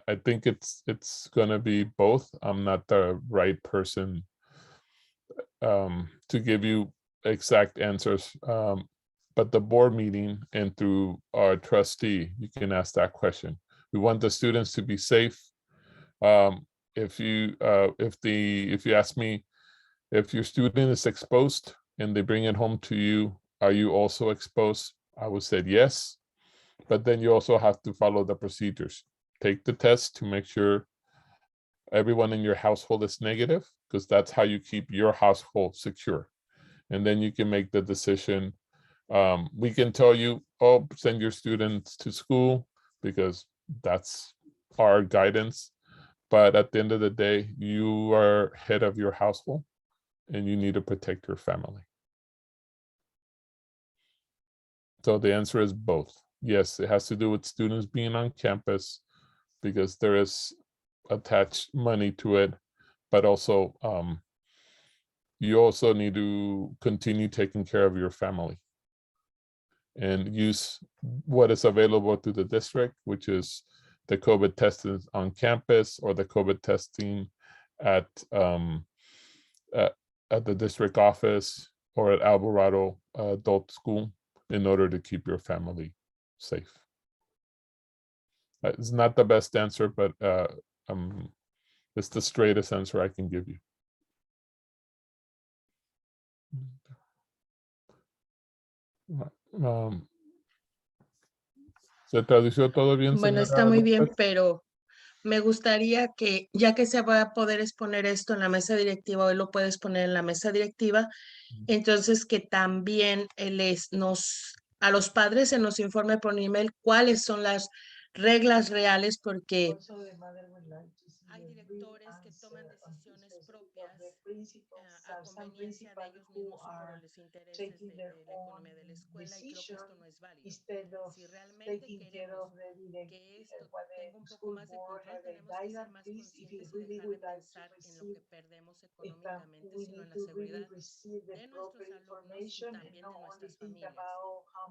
I think it's gonna be both. I'm not the right person to give you exact answers, but the board meeting and through our trustee, you can ask that question. We want the students to be safe. If you ask me if your student is exposed and they bring it home to you, are you also exposed? I would say yes, but then you also have to follow the procedures. Take the test to make sure everyone in your household is negative, because that's how you keep your household secure. And then you can make the decision. We can tell you, oh, send your students to school, because that's our guidance. But at the end of the day, you are head of your household and you need to protect your family. So the answer is both. Yes, it has to do with students being on campus because there is attached money to it, but also you also need to continue taking care of your family and use what is available to the district, which is the COVID testing on campus or the COVID testing at the district office or at Alvarado Adult School in order to keep your family safe. It's not the best answer, but it's the straightest answer I can give you. ¿Se tradució todo bien, Bueno, señora está muy bien, López? pero me gustaría que, ya que se va a poder exponer esto en la mesa directiva, hoy lo puedes poner en la mesa directiva, entonces que también a los padres se nos informe por email cuáles son las reglas reales, porque hay directores que toman decisiones propias a conveniencia de ellos mismos o por los intereses de la economía de la escuela, y creo que esto no es válido. Si realmente queremos que esto tenga un poco más de control, tenemos que ser más conscientes y dejar de pensar en lo que perdemos económicamente, sino en la seguridad de nuestros alumnos y también de nuestras familias.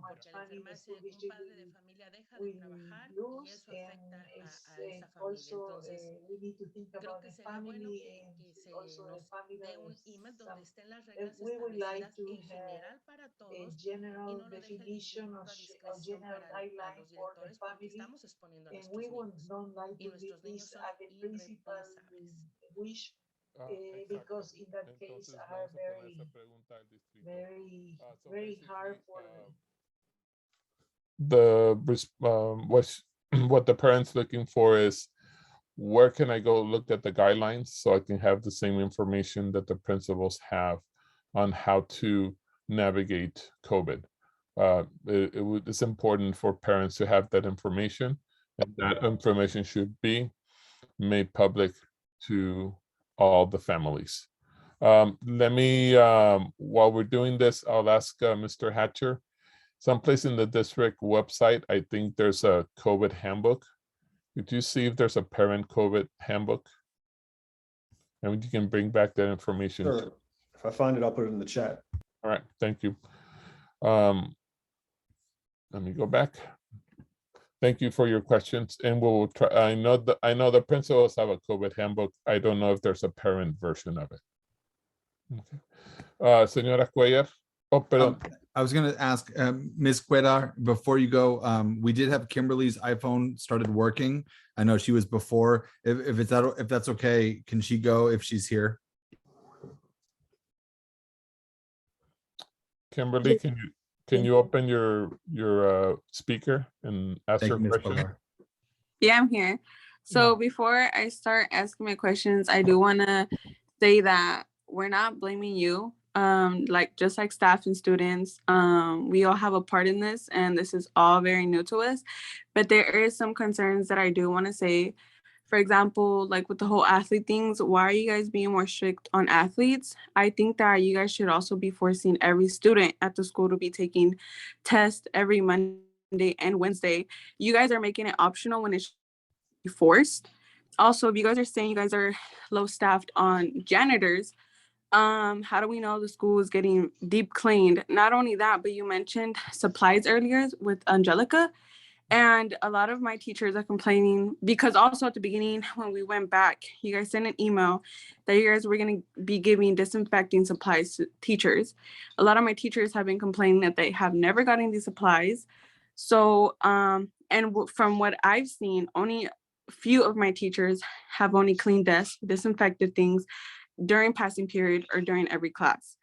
Porque al enfermarse un padre de familia deja de trabajar y eso afecta a esa familia. Entonces, creo que sería bueno que se nos dé un email donde estén las reglas establecidas en general para todos y no lo deje el instituto a discreción para los directores, porque estamos exponiendo a nuestros niños y nuestros niños son irresponsables. Exacto. Entonces vamos a poner esa pregunta al distrito. So basically, what the parents looking for is, where can I go look at the guidelines so I can have the same information that the principals have on how to navigate COVID. It's important for parents to have that information, and that information should be made public to all the families. Let me, while we're doing this, I'll ask Mr. Hatcher, someplace in the district website, I think there's a COVID handbook. Could you see if there's a parent COVID handbook? And you can bring back that information. Sure. If I find it, I'll put it in the chat. All right, thank you. Let me go back. Thank you for your questions, and we'll try. I know the principals have a COVID handbook. I don't know if there's a parent version of it. Okay. Señora Cuellar. Oh, perdón. I was going to ask Ms. Cuellar, before you go, we did have Kimberly's iPhone started working. I know she was before. If that's okay, can she go if she's here? Kimberly, can you open your speaker and ask Thank your you, Ms. question? Cuellar. Yeah, I'm here. So before I start asking my questions, I do want to say that we're not blaming you. Just like staff and students, we all have a part in this, and this is all very new to us. But there is some concerns that I do want to say. For example, like with the whole athlete things, why are you guys being more strict on athletes? I think that you guys should also be forcing every student at the school to be taking tests every Monday and Wednesday. You guys are making it optional when it should be forced. Also, if you guys are saying you guys are low staffed on janitors, how do we know the school is getting deep cleaned? Not only that, but you mentioned supplies earlier with Angelica, and a lot of my teachers are complaining because also at the beginning when we went back, you guys sent an email that you guys were going to be giving disinfecting supplies to teachers. A lot of my teachers have been complaining that they have never gotten these supplies. So, from what I've seen, only a few of my teachers have only cleaned desks, disinfected things during passing period or during every class.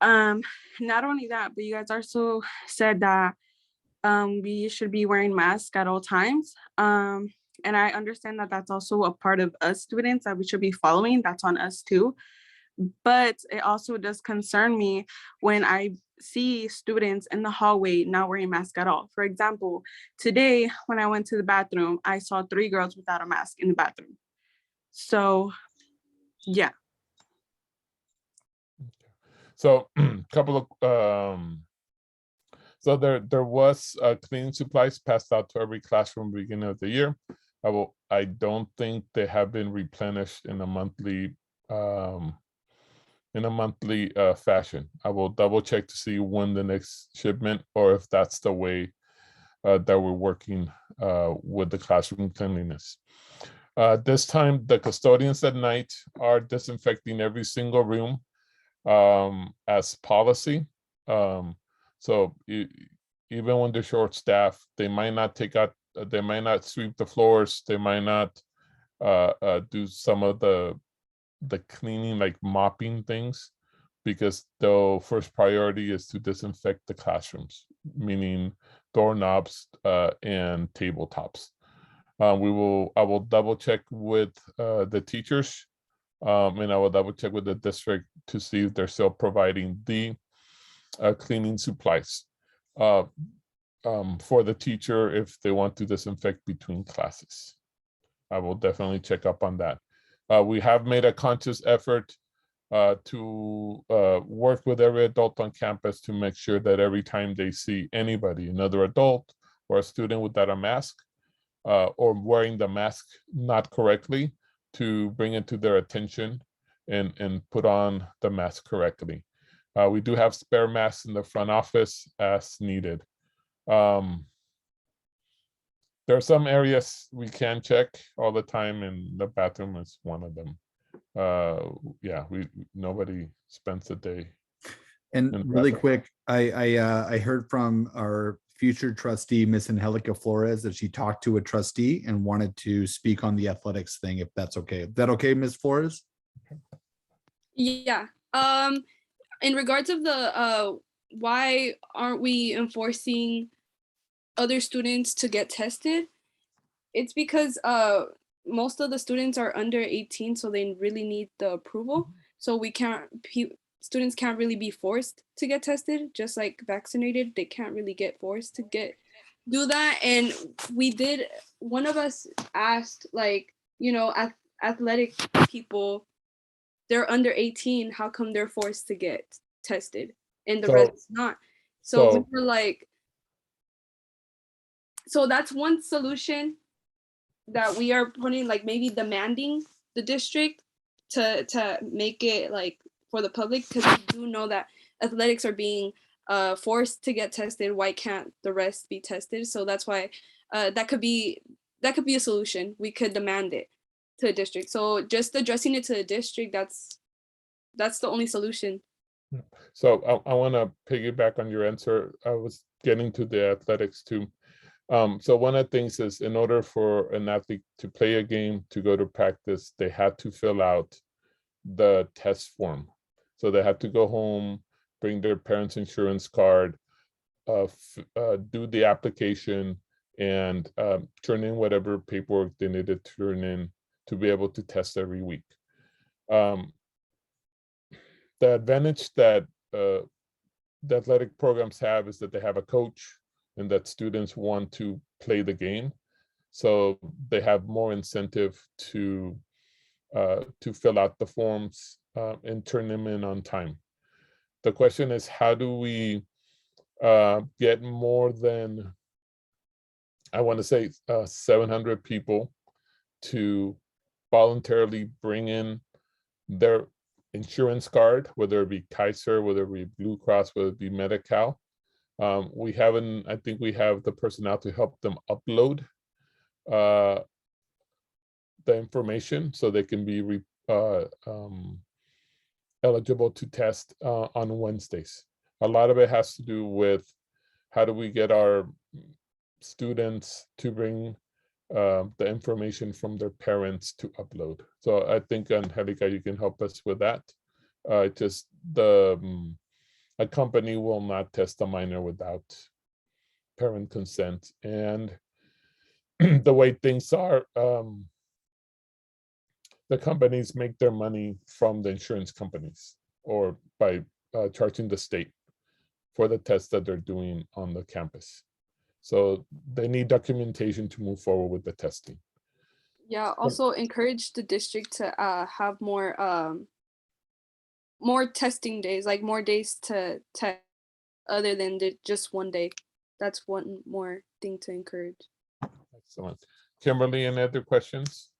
Not only that, but you guys also said that we should be wearing masks at all times. And I understand that that's also a part of us students that we should be following. That's on us too. But it also does concern me when I see students in the hallway not wearing masks at all. For example, today when I went to the bathroom, I saw 3 girls without a mask in the bathroom. So yeah. So couple of so there was cleaning supplies passed out to every classroom beginning of the year. I don't think they have been replenished in a monthly fashion. I will double check to see when the next shipment, or if that's the way that we're working with the classroom cleanliness. This time, the custodians at night are disinfecting every single room as policy. So even when they're short staffed, they might not they might not sweep the floors, they might not do some of the cleaning, like mopping things, because the first priority is to disinfect the classrooms, meaning doorknobs and tabletops. I will double check with the teachers, and I will double check with the district to see if they're still providing the cleaning supplies for the teacher if they want to disinfect between classes. I will definitely check up on that. We have made a conscious effort to work with every adult on campus to make sure that every time they see anybody, another adult or a student without a mask or wearing the mask not correctly, to bring it to their attention and put on the mask correctly. We do have spare masks in the front office as needed. There are some areas we can check all the time, and the bathroom is one of them. Yeah, nobody spends a day. And really quick, I heard from our future trustee, Miss Angelica Flores, that she talked to a trustee and wanted to speak on the athletics thing, if that's okay. Is that okay, Ms. Flores? Yeah. In regards of the why aren't we enforcing other students to get tested? It's because most of the students are under 18, so they really need the approval. So students can't really be forced to get tested, just like vaccinated. They can't really get forced to do that. And one of us asked, like, athletic people, they're under 18, how come they're forced to get tested and the rest not? So we were like, so that's one solution that we are putting, like maybe demanding the district to make it like for the public, because we do know that athletics are being forced to get tested. Why can't the rest be tested? So that's why that could be a solution. We could demand it to the district. So just addressing it to the district, that's the only solution. So I want to piggyback on your answer. I was getting to the athletics too. So one of the things is, in order for an athlete to play a game, to go to practice, they had to fill out the test form. So they had to go home, bring their parents' insurance card, do the application, and turn in whatever paperwork they needed to turn in to be able to test every week. The advantage that the athletic programs have is that they have a coach, and that students want to play the game. So they have more incentive to fill out the forms and turn them in on time. The question is, how do we get more than, I want to say 700 people to voluntarily bring in their insurance card, whether it be Kaiser, whether it be Blue Cross, whether it be Medi-Cal. I think we have the personnel to help them upload the information so they can be eligible to test on Wednesdays. A lot of it has to do with how do we get our students to bring the information from their parents to upload. So I think, Angelica, you can help us with that. Just a company will not test a minor without parent consent. And the way things are, the companies make their money from the insurance companies or by charging the state for the tests that they're doing on the campus. So they need documentation to move forward with the testing. Yeah, also encourage the district to have more testing days, like more days to test other than just one day. That's one more thing to encourage. Excellent. Kimberly, any other questions?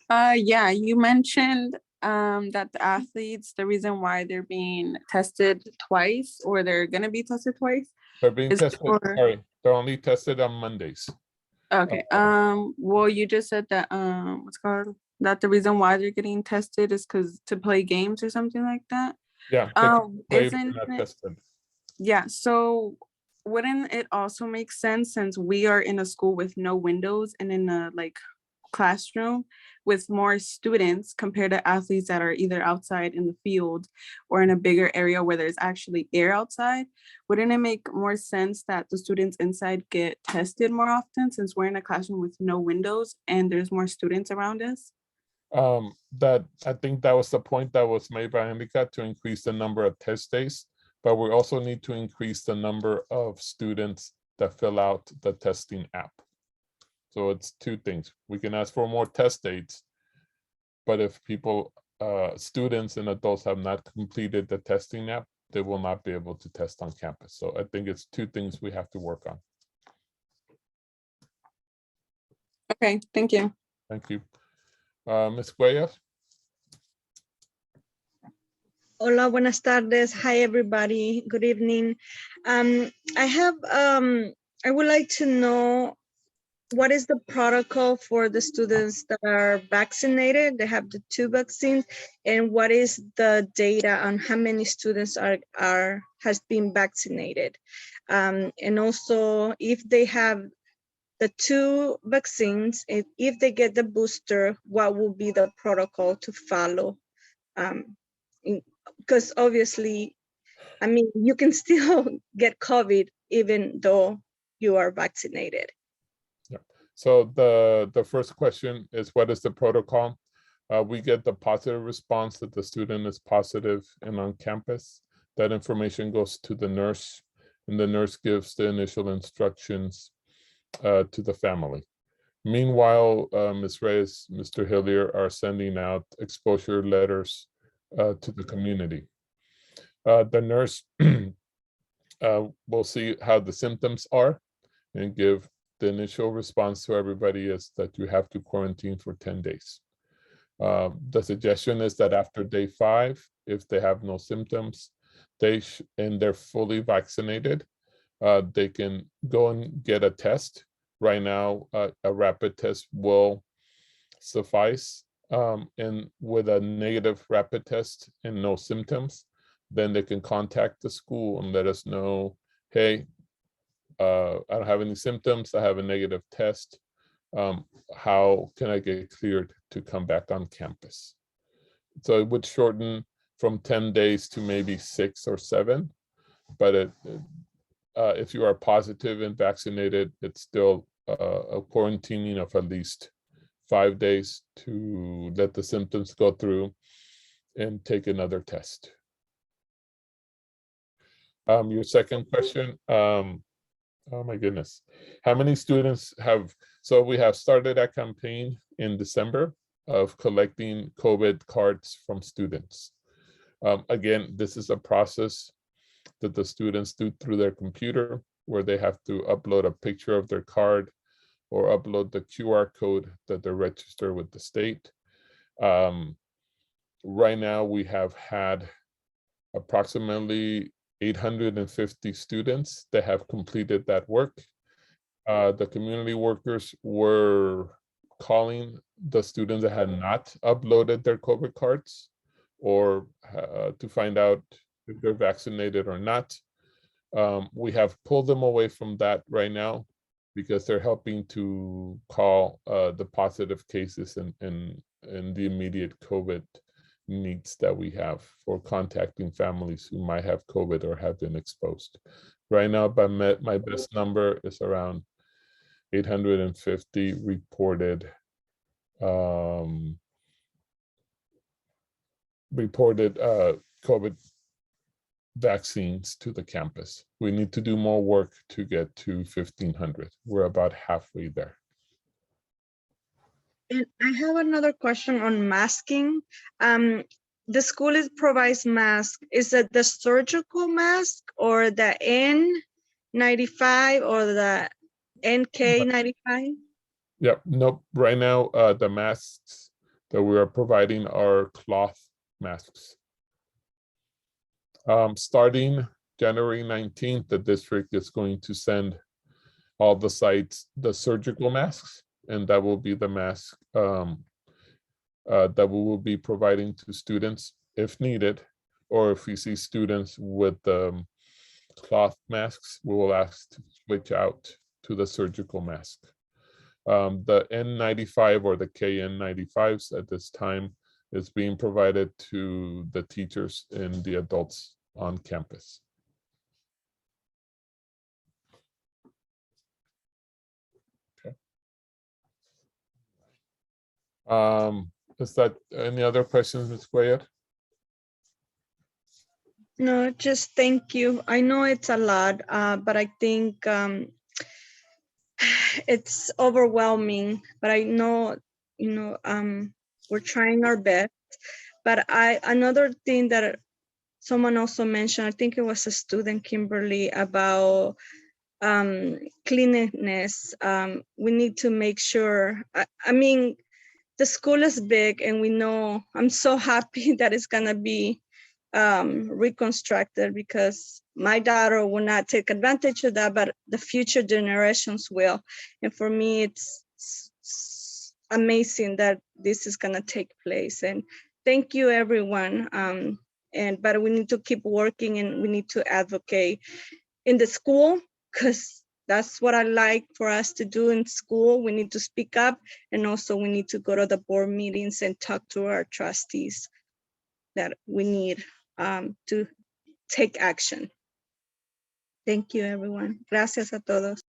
Yeah, you mentioned that the athletes, the reason why they're being tested twice or they're gonna be tested twice. They're being is tested, for- sorry, they're only tested on Mondays. Okay, well, you just said that, what's it called? That the reason why they're getting tested is because to play games or something like that? Yeah. they can play if they're Isn't not it- tested. Yeah, so wouldn't it also make sense since we are in a school with no windows and in a like classroom with more students compared to athletes that are either outside in the field or in a bigger area where there's actually air outside? Wouldn't it make more sense that the students inside get tested more often since we're in a classroom with no windows and there's more students around us? That I think that was the point that was made by Indica, to increase the number of test days, but we also need to increase the number of students that fill out the testing app. So it's two things. We can ask for more test dates, but if people, students and adults have not completed the testing app, they will not be able to test on campus. So I think it's two things we have to work on. Okay, thank you. Thank you. Ms. Cuellar? Hola, buenas tardes. Hi, everybody. Good evening. I would like to know what is the protocol for the students that are vaccinated? They have the 2 vaccines, and what is the data on how many students has been vaccinated? And also, if they have the 2 vaccines, if they get the booster, what will be the protocol to follow? Because obviously, I mean, you can still get COVID even though you are vaccinated. So the first question is, what is the protocol? We get the positive response that the student is positive and on campus. That information goes to the nurse, and the nurse gives the initial instructions to the family. Meanwhile, Ms. Reyes, Mr. Hillier are sending out exposure letters to the community. The nurse will see how the symptoms are and give the initial response to everybody is that you have to quarantine for 10 days. The suggestion is that after day 5, if they have no symptoms, and they're fully vaccinated, they can go and get a test. Right now, a rapid test will suffice. And with a negative rapid test and no symptoms, then they can contact the school and let us know, hey, I don't have any symptoms, I have a negative test. How can I get cleared to come back on campus? So it would shorten from 10 days to maybe 6 or 7, but if you are positive and vaccinated, it's still a quarantining of at least 5 days to let the symptoms go through and take another test. Your second question, oh my goodness. How many students have, so we have started a campaign in December of collecting COVID cards from students. Again, this is a process that the students do through their computer, where they have to upload a picture of their card or upload the QR code that they're registered with the state. Right now, we have had approximately 850 students that have completed that work. The community workers were calling the students that had not uploaded their COVID cards or to find out if they're vaccinated or not. We have pulled them away from that right now because they're helping to call the positive cases and the immediate COVID needs that we have for contacting families who might have COVID or have been exposed. Right now, my best number is around 850 reported COVID vaccines to the campus. We need to do more work to get to 1,500. We're about halfway there. And I have another question on masking. The school provides mask. Is it the surgical mask or the N95 or the NK95? Yep, nope. Right now, the masks that we are providing are cloth masks. Starting January 19th, the district is going to send all the sites the surgical masks, and that will be the mask that we will be providing to students if needed, or if we see students with cloth masks, we will ask to switch out to the surgical mask. The N95 or the KN95s at this time is being provided to the teachers and the adults on campus. Okay. Is that any other questions, Ms. Cuellar? No, just thank you. I know it's a lot, but I think it's overwhelming, but I know, we're trying our best. But another thing that someone also mentioned, I think it was a student, Kimberly, about cleanliness. We need to make sure, I mean, the school is big and we know, I'm so happy that it's gonna be reconstructed because my daughter will not take advantage of that, but the future generations will. And for me, it's amazing that this is gonna take place. And thank you, everyone. But we need to keep working and we need to advocate in the school because that's what I like for us to do in school. We need to speak up, and also we need to go to the board meetings and talk to our trustees that we need to take action. Thank you, everyone. Gracias a todos.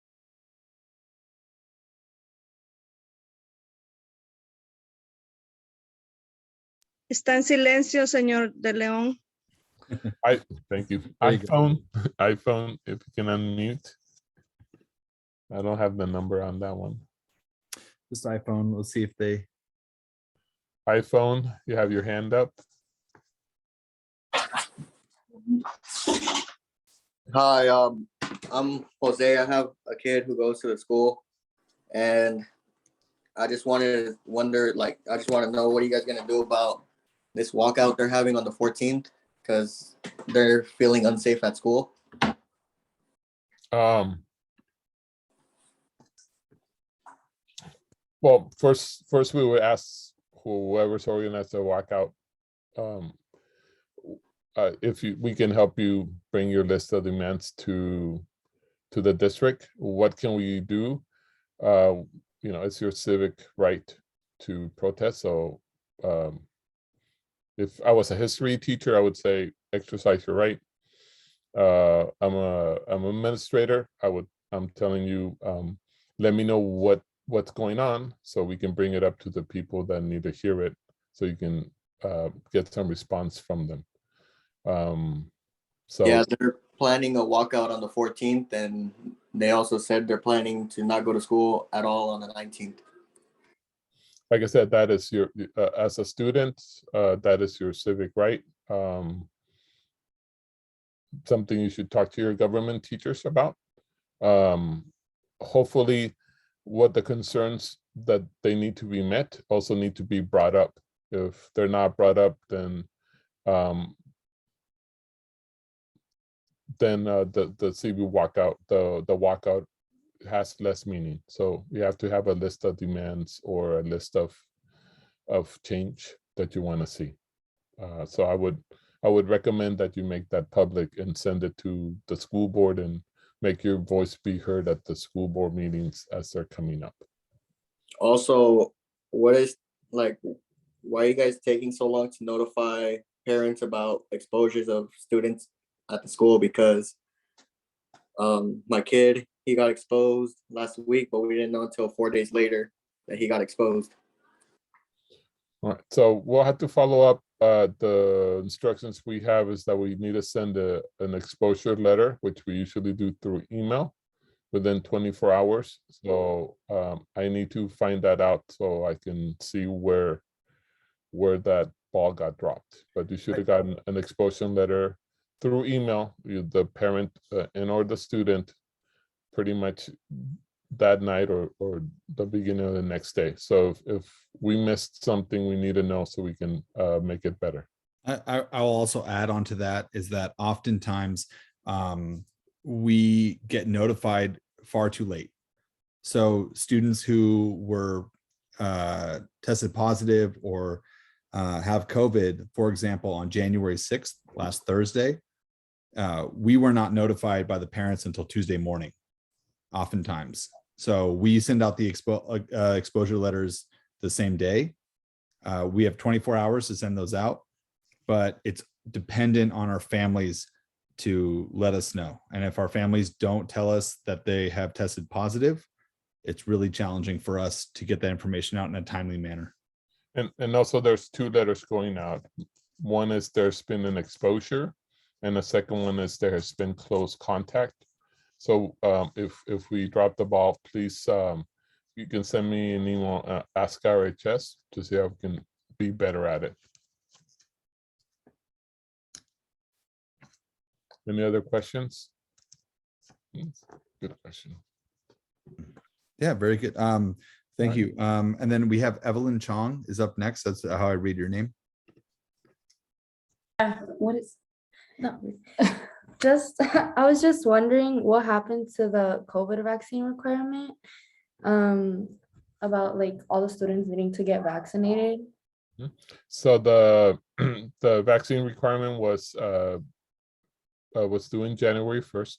Está en silencio, señor De León. Thank you. There you go. iPhone, if you can unmute. I don't have the number on that one. Just iPhone. Let's see if they. iPhone, you have your hand up. Hi, I'm Jose. I have a kid who goes to the school, and I just want to know what are you guys gonna do about this walkout they're having on the 14th because they're feeling unsafe at school. Well, first we would ask whoever's organized the walkout if we can help you bring your list of demands to the district. What can we do? It's your civic right to protest. So if I was a history teacher, I would say exercise your right. I'm an administrator. I'm telling you, let me know what's going on so we can bring it up to the people that need to hear it, so you can get some response from them. Yeah, they're planning a walkout on the 14th, and they also said they're planning to not go to school at all on the 19th. Like I said, that is your as a student, that is your civic right. Something you should talk to your government teachers about. Hopefully what the concerns that they need to be met also need to be brought up. If they're not brought up, then the CV walkout, the walkout has less meaning. So you have to have a list of demands or a list of change that you want to see. So I would recommend that you make that public and send it to the school board and make your voice be heard at the school board meetings as they're coming up. Also, why are you guys taking so long to notify parents about exposures of students at the school? Because my kid, he got exposed last week, but we didn't know until 4 days later that he got exposed. All right, so we'll have to follow up. The instructions we have is that we need to send an exposure letter, which we usually do through email within 24 hours. So I need to find that out so I can see where that ball got dropped. But you should have gotten an exposure letter through email, the parent and or the student, pretty much that night or the beginning of the next day. So if we missed something, we need to know so we can make it better. I'll also add on to that is that oftentimes we get notified far too late. So students who were tested positive or have COVID, for example, on January 6th, last Thursday, we were not notified by the parents until Tuesday morning, oftentimes. So we send out the exposure letters the same day. We have 24 hours to send those out, but it's dependent on our families to let us know. And if our families don't tell us that they have tested positive, it's really challenging for us to get that information out in a timely manner. And also there's 2 letters going out. One is there's been an exposure, and the second one is there has been close contact. So if we drop the ball, please, you can send me an email, ask RHS, to see how we can be better at it. Any other questions? Good question. Yeah, very good. Thank you. And then we have Evelyn Chong is up next. That's how I read your name. What is no just I was just wondering what happened to the COVID vaccine requirement, about like all the students needing to get vaccinated. So the vaccine requirement was due in January 1st.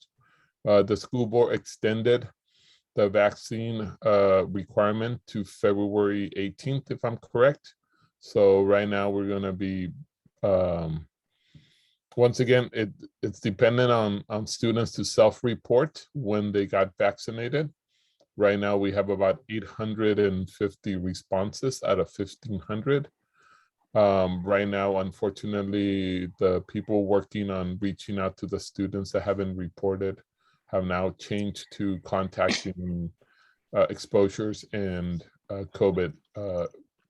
The school board extended the vaccine requirement to February 18th, if I'm correct. So right now we're going to be once again, it's dependent on students to self-report when they got vaccinated. Right now we have about 850 responses out of 1,500. Right now, unfortunately, the people working on reaching out to the students that haven't reported have now changed to contacting exposures and COVID,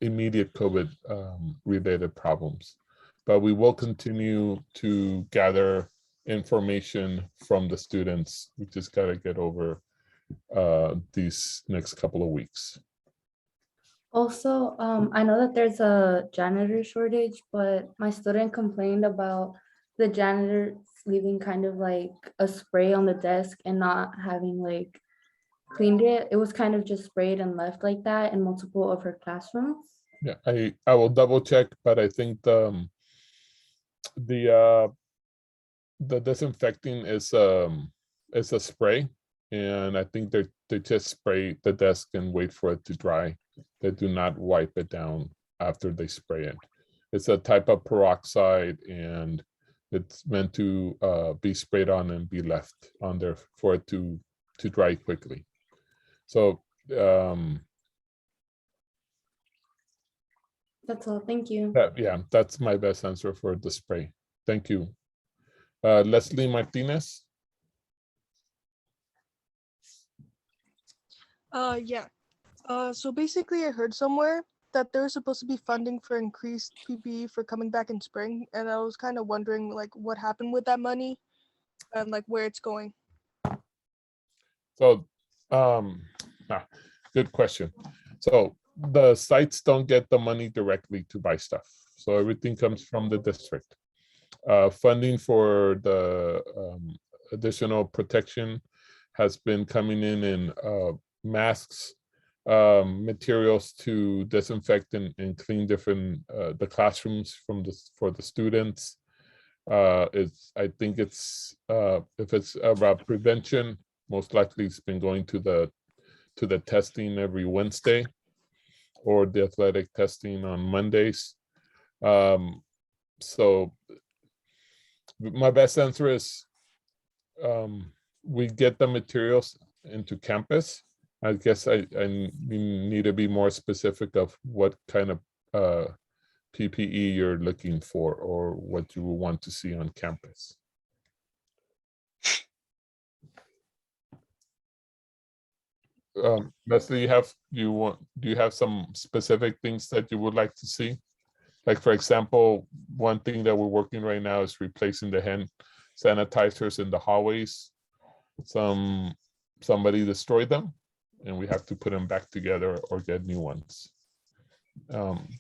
immediate COVID related problems. But we will continue to gather information from the students. We just got to get over these next couple of weeks. Also, I know that there's a janitor shortage, but my student complained about the janitor leaving kind of like a spray on the desk and not having like cleaned it. It was kind of just sprayed and left like that in multiple of her classrooms. Yeah, I will double check, but I think the disinfecting is a spray, and I think they just spray the desk and wait for it to dry. They do not wipe it down after they spray it. It's a type of peroxide, and it's meant to be sprayed on and be left on there for it to dry quickly. So that's all. Thank you. yeah, that's my best answer for the spray. Thank you. Leslie Martinez. Yeah. So basically I heard somewhere that there's supposed to be funding for increased PPE for coming back in spring. And I was kind of wondering like what happened with that money and like where it's going. So good question. So the sites don't get the money directly to buy stuff. So everything comes from the district. Funding for the additional protection has been coming in masks, materials to disinfect and clean different the classrooms for the students. I think it's if it's about prevention, most likely it's been going to the testing every Wednesday, or the athletic testing on Mondays. So my best answer is we get the materials into campus. I guess I need to be more specific of what kind of PPE you're looking for or what you want to see on campus. Leslie, do you have some specific things that you would like to see? Like, for example, one thing that we're working right now is replacing the hand sanitizers in the hallways. Somebody destroyed them and we have to put them back together or get new ones.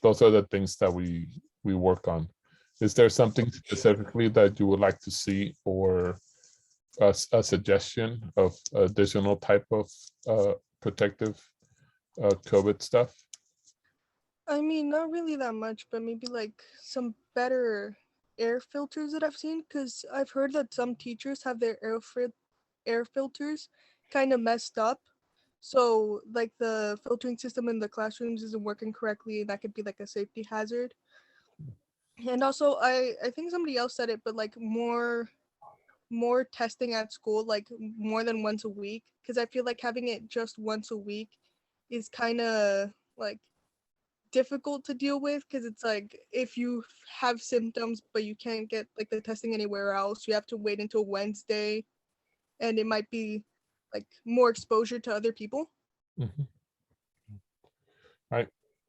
Those are the things that we work on. Is there something specifically that you would like to see or a suggestion of additional type of protective COVID stuff? I mean, not really that much, but maybe like some better air filters that I've seen, because I've heard that some teachers have their air filters kind of messed up. So like the filtering system in the classrooms isn't working correctly. That could be like a safety hazard. And also I think somebody else said it, but like more testing at school, like more than once a week, because I feel like having it just once a week is kind of like difficult to deal with, because it's like if you have symptoms but you can't get like the testing anywhere else, you have to wait until Wednesday, and it might be like more exposure to other people. Mm-hmm. Right,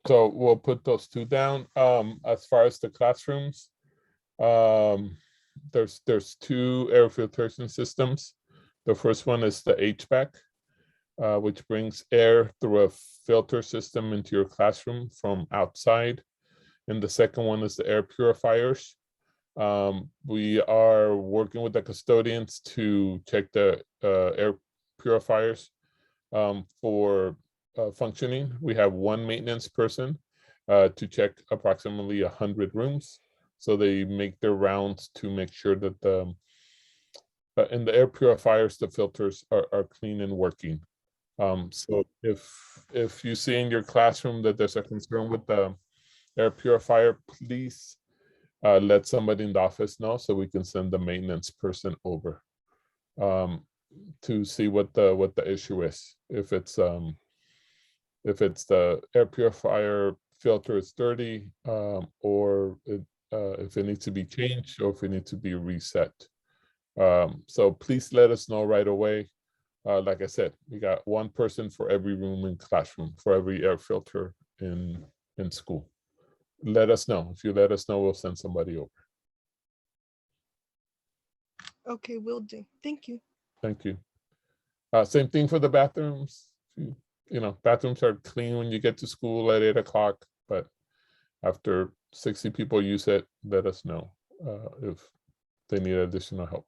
so we'll put those two down. As far as the classrooms, there's two air filtration systems. The first one is the HVAC, which brings air through a filter system into your classroom from outside. And the second one is the air purifiers. We are working with the custodians to check the air purifiers for functioning. We have one maintenance person to check approximately 100 rooms. So they make their rounds to make sure that in the air purifiers, the filters are clean and working. So if you see in your classroom that there's a concern with the air purifier, please let somebody in the office know so we can send the maintenance person over to see what the issue is. If it's the air purifier filter is dirty, or if it needs to be changed or if it needs to be reset. So please let us know right away. Like I said, we got one person for every room in classroom, for every air filter in school. Let us know. If you let us know, we'll send somebody over. Okay, will do. Thank you. Thank you. Same thing for the bathrooms. Bathrooms are clean when you get to school at 8 o'clock, but after 60 people use it, let us know if they need additional help.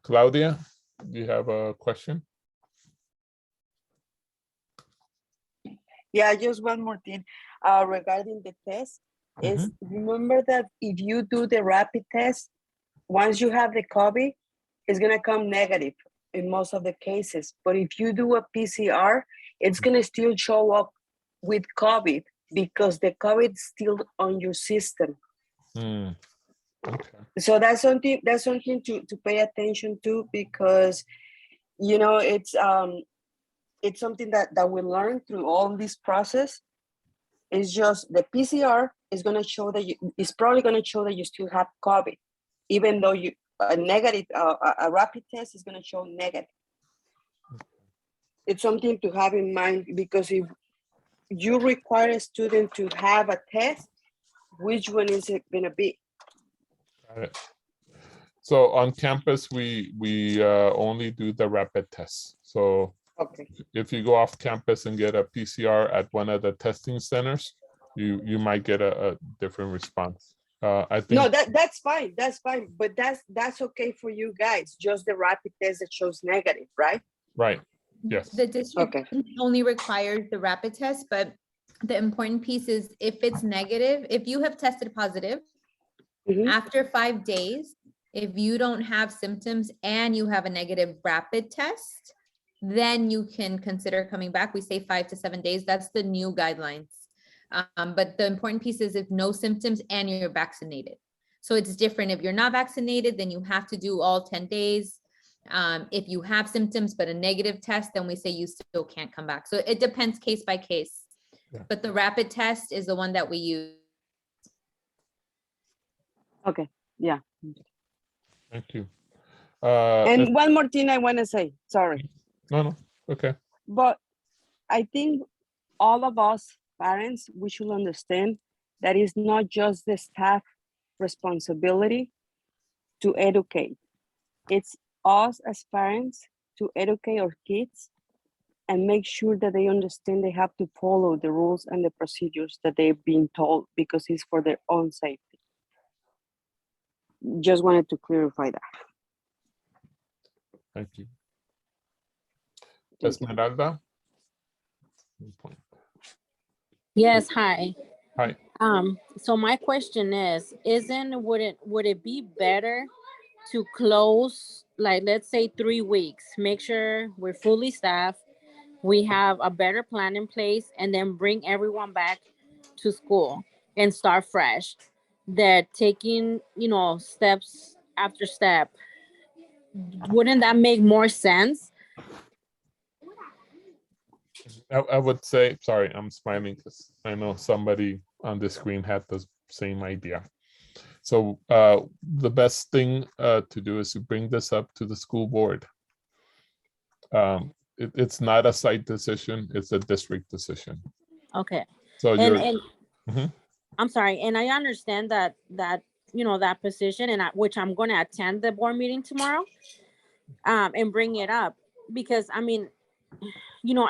Claudia, do you have a question? Yeah, just one more thing regarding the test. Is remember that if you do the rapid test, once you have the COVID, it's gonna come negative in most of the cases. But if you do a PCR, it's gonna still show up with COVID because the COVID is still on your system. Okay. So that's something to pay attention to, because it's something that we learn through all this process. It's just the PCR is going to show that it's probably going to show that you still have COVID, even though a rapid test is going to show negative. It's something to have in mind, because if you require a student to have a test, which one is it going to be? Got it. So on campus, we only do the rapid tests. So if you go off campus and get a PCR at one of the testing centers, you might get a different response. I think no, that's fine. That's fine. But that's okay for you guys. Just the rapid test that shows negative, right? Right. Yes. The district only requires the rapid test, but the important piece is if it's negative, if you have tested positive, after 5 days, if you don't have symptoms and you have a negative rapid test, then you can consider coming back. We say 5 to 7 days. That's the new guidelines. But the important piece is if no symptoms and you're vaccinated. So it's different. If you're not vaccinated, then you have to do all 10 days. If you have symptoms but a negative test, then we say you still can't come back. So it depends case by case. Yeah. But the rapid test is the one that we use. Okay, yeah. Thank you. And one more thing I want to say, sorry. No, okay. But I think all of us parents, we should understand that it's not just the staff responsibility to educate. It's us as parents to educate our kids and make sure that they understand they have to follow the rules and the procedures that they've been told because it's for their own safety. Just wanted to clarify that. Thank you. Esmeralda? Yes, hi. Hi. So my question is, would it be better to close, like, let's say 3 weeks, make sure we're fully staffed, we have a better plan in place, and then bring everyone back to school and start fresh? That taking, steps after step, wouldn't that make more sense? I would say, sorry, I'm smiling because I know somebody on the screen had the same idea. So the best thing to do is to bring this up to the school board. It's not a site decision, it's a district decision. Okay. So And I'm sorry, and I understand that that position, and which I'm going to attend the board meeting tomorrow, and bring it up, because I mean,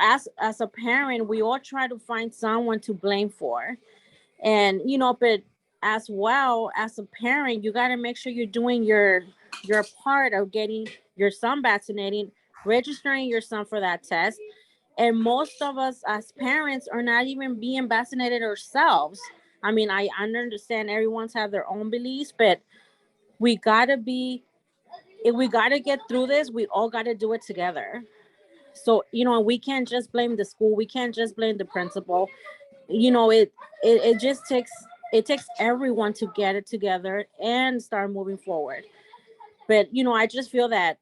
as a parent, we all try to find someone to blame for, and but as well as a parent, you got to make sure you're doing your part of getting your son vaccinated, registering your son for that test. And most of us as parents are not even being vaccinated ourselves. I mean, I understand everyone's have their own beliefs, but we gotta if we gotta get through this, we all gotta do it together. So, we can't just blame the school. We can't just blame the principal. It just takes everyone to get it together and start moving forward. But, I just feel that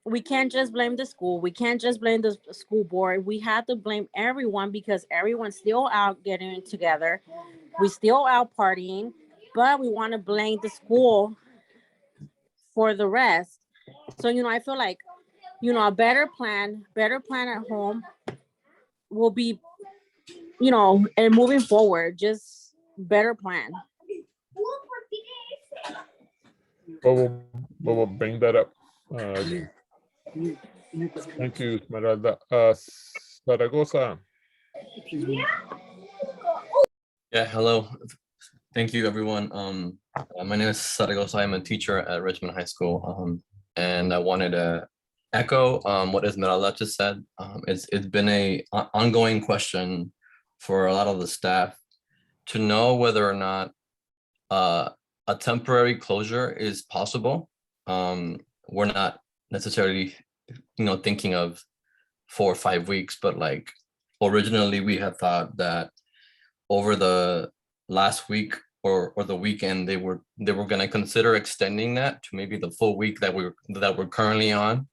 we can't just blame the school. We can't just blame the school board. We have to blame everyone, because everyone's still out getting it together. We still out partying, but we want to blame the school for the rest. So, I feel like, a better plan at home will be, and moving forward, just better plan. We'll bring that up. Thank you, Esmeralda. Zaragoza. Yeah, hello. Thank you, everyone. My name is Zaragoza. I'm a teacher at Richmond High School, and I wanted to echo what Esmeralda just said. It's been a ongoing question for a lot of the staff to know whether or not a temporary closure is possible. We're not necessarily, thinking of 4 or 5 weeks, but like originally we had thought that over the last week or the weekend, they were going to consider extending that to maybe the full week that we're currently on.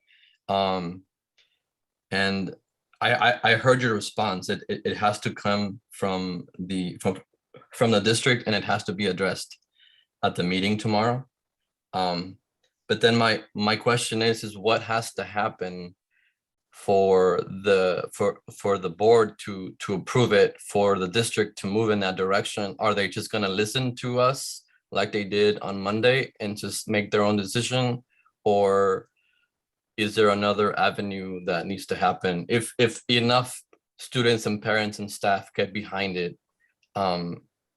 And I heard your response. It has to come from the district, and it has to be addressed at the meeting tomorrow. But then my question is what has to happen for the board to approve it, for the district to move in that direction? Are they just going to listen to us like they did on Monday and just make their own decision, or is there another avenue that needs to happen if enough students and parents and staff get behind it?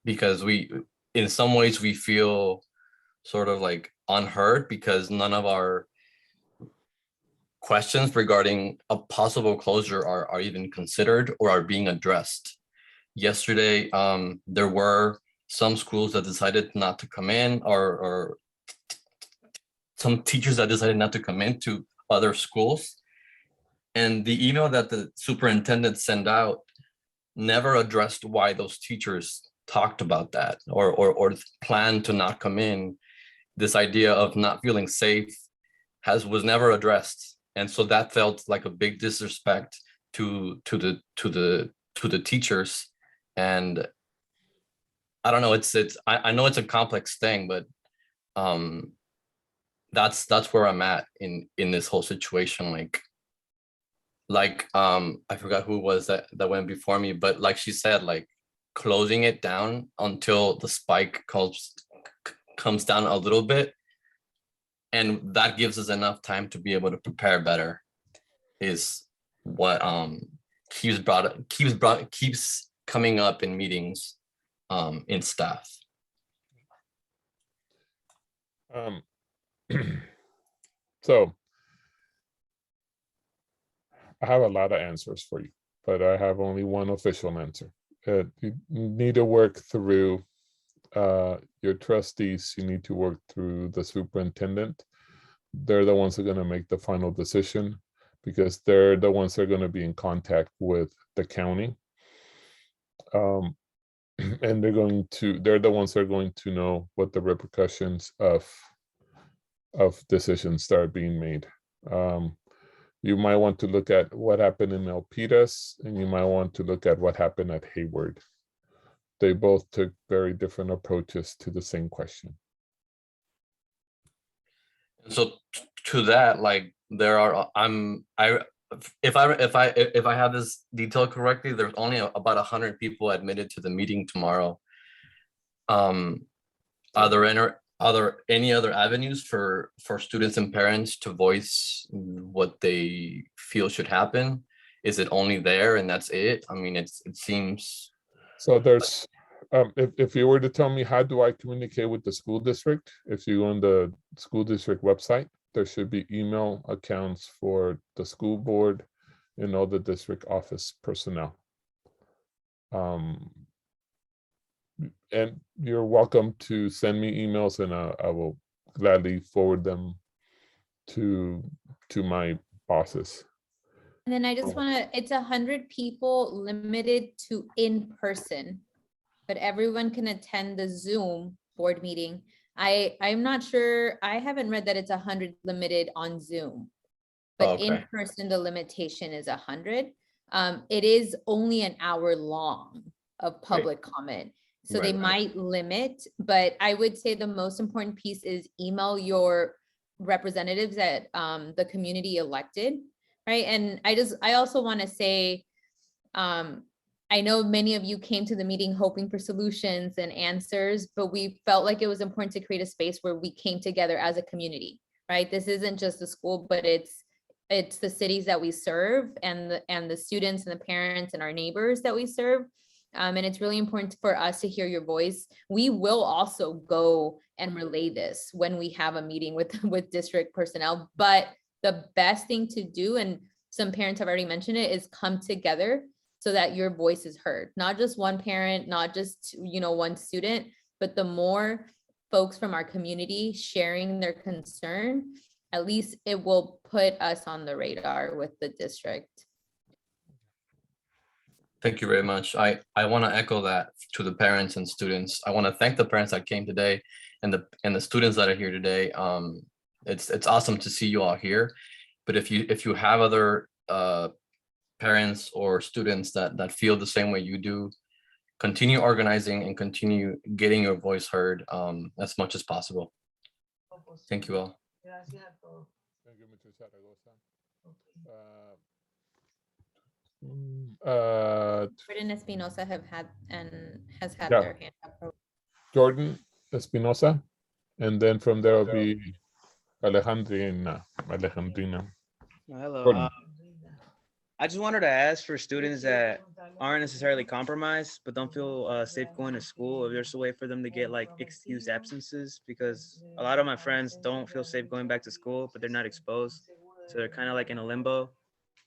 Because in some ways we feel sort of like unheard, because none of our questions regarding a possible closure are even considered or are being addressed. Yesterday, there were some schools that decided not to come in, or some teachers that decided not to come in to other schools. And the email that the superintendent sent out never addressed why those teachers talked about that or planned to not come in. This idea of not feeling safe was never addressed, and so that felt like a big disrespect to the teachers. And I don't know, I know it's a complex thing, but that's where I'm at in this whole situation. Like I forgot who it was that went before me, but like she said, like closing it down until the spike comes down a little bit, and that gives us enough time to be able to prepare better, is what keeps coming up in meetings in staff. So I have a lot of answers for you, but I have only one official answer. You need to work through your trustees. You need to work through the superintendent. They're the ones who are going to make the final decision, because they're the ones that are going to be in contact with the county. And they're the ones that are going to know what the repercussions of decisions that are being made. You might want to look at what happened in Milpitas, and you might want to look at what happened at Hayward. They both took very different approaches to the same question. So to that, like if I have this detail correctly, there's only about 100 people admitted to the meeting tomorrow. Are there any other avenues for students and parents to voice what they feel should happen? Is it only there and that's it? I mean, it seems. So there's, if you were to tell me, how do I communicate with the school district? If you go on the school district website, there should be email accounts for the school board and all the district office personnel. And you're welcome to send me emails, and I will gladly forward them to my bosses. And then I just want to, it's 100 people limited to in person, but everyone can attend the Zoom board meeting. I'm not sure, I haven't read that it's 100 limited on Zoom, but in person, the limitation is 100. It is only an hour long of public comment. So they might limit, but I would say the most important piece is email your representatives that the community elected, right? And I also want to say, I know many of you came to the meeting hoping for solutions and answers, but we felt like it was important to create a space where we came together as a community, right? This isn't just the school, but it's the cities that we serve, and the students and the parents and our neighbors that we serve. And it's really important for us to hear your voice. We will also go and relay this when we have a meeting with district personnel, but the best thing to do, and some parents have already mentioned it, is come together so that your voice is heard. Not just one parent, not just, one student, but the more folks from our community sharing their concern, at least it will put us on the radar with the district. Thank you very much. I want to echo that to the parents and students. I want to thank the parents that came today and the students that are here today. It's awesome to see you all here. But if you have other parents or students that feel the same way you do, continue organizing and continue getting your voice heard as much as possible. Thank you all. Jordan Espinosa has had Yeah. their hand up. Jordan Espinosa, and then from there will be Alejandrina. Hello. Jordan. I just wanted to ask for students that aren't necessarily compromised but don't feel safe going to school, if there's a way for them to get like excused absences, because a lot of my friends don't feel safe going back to school, but they're not exposed, so they're kind of like in a limbo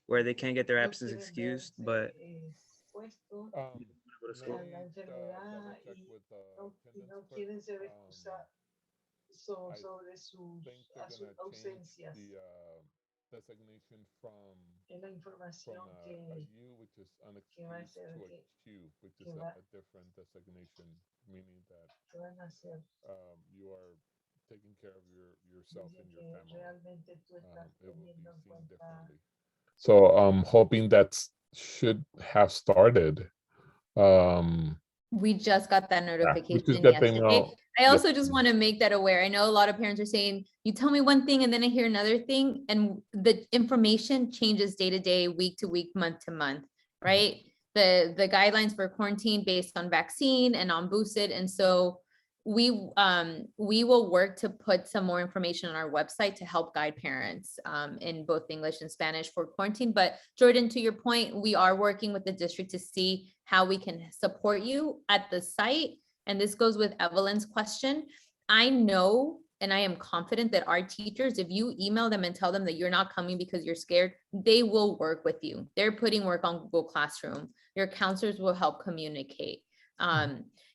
where they can't get their absence excused, but go to school. Designation from a U, which is unexcused, to a Q, which is a different designation, meaning that you are taking care of yourself and your family, it will be seen differently. So I'm hoping that should have started. We just got that We notification just got the yesterday. email I also just want to make that aware. I know a lot of parents are saying, you tell me one thing and then I hear another thing, and the information changes day to day, week to week, month to month, right? The guidelines for quarantine based on vaccine and on boosted. And so we will work to put some more information on our website to help guide parents in both English and Spanish for quarantine. But Jordan, to your point, we are working with the district to see how we can support you at the site. And this goes with Evelyn's question. I know, and I am confident that our teachers, if you email them and tell them that you're not coming because you're scared, they will work with you. They're putting work on Google Classroom. Your counselors will help communicate.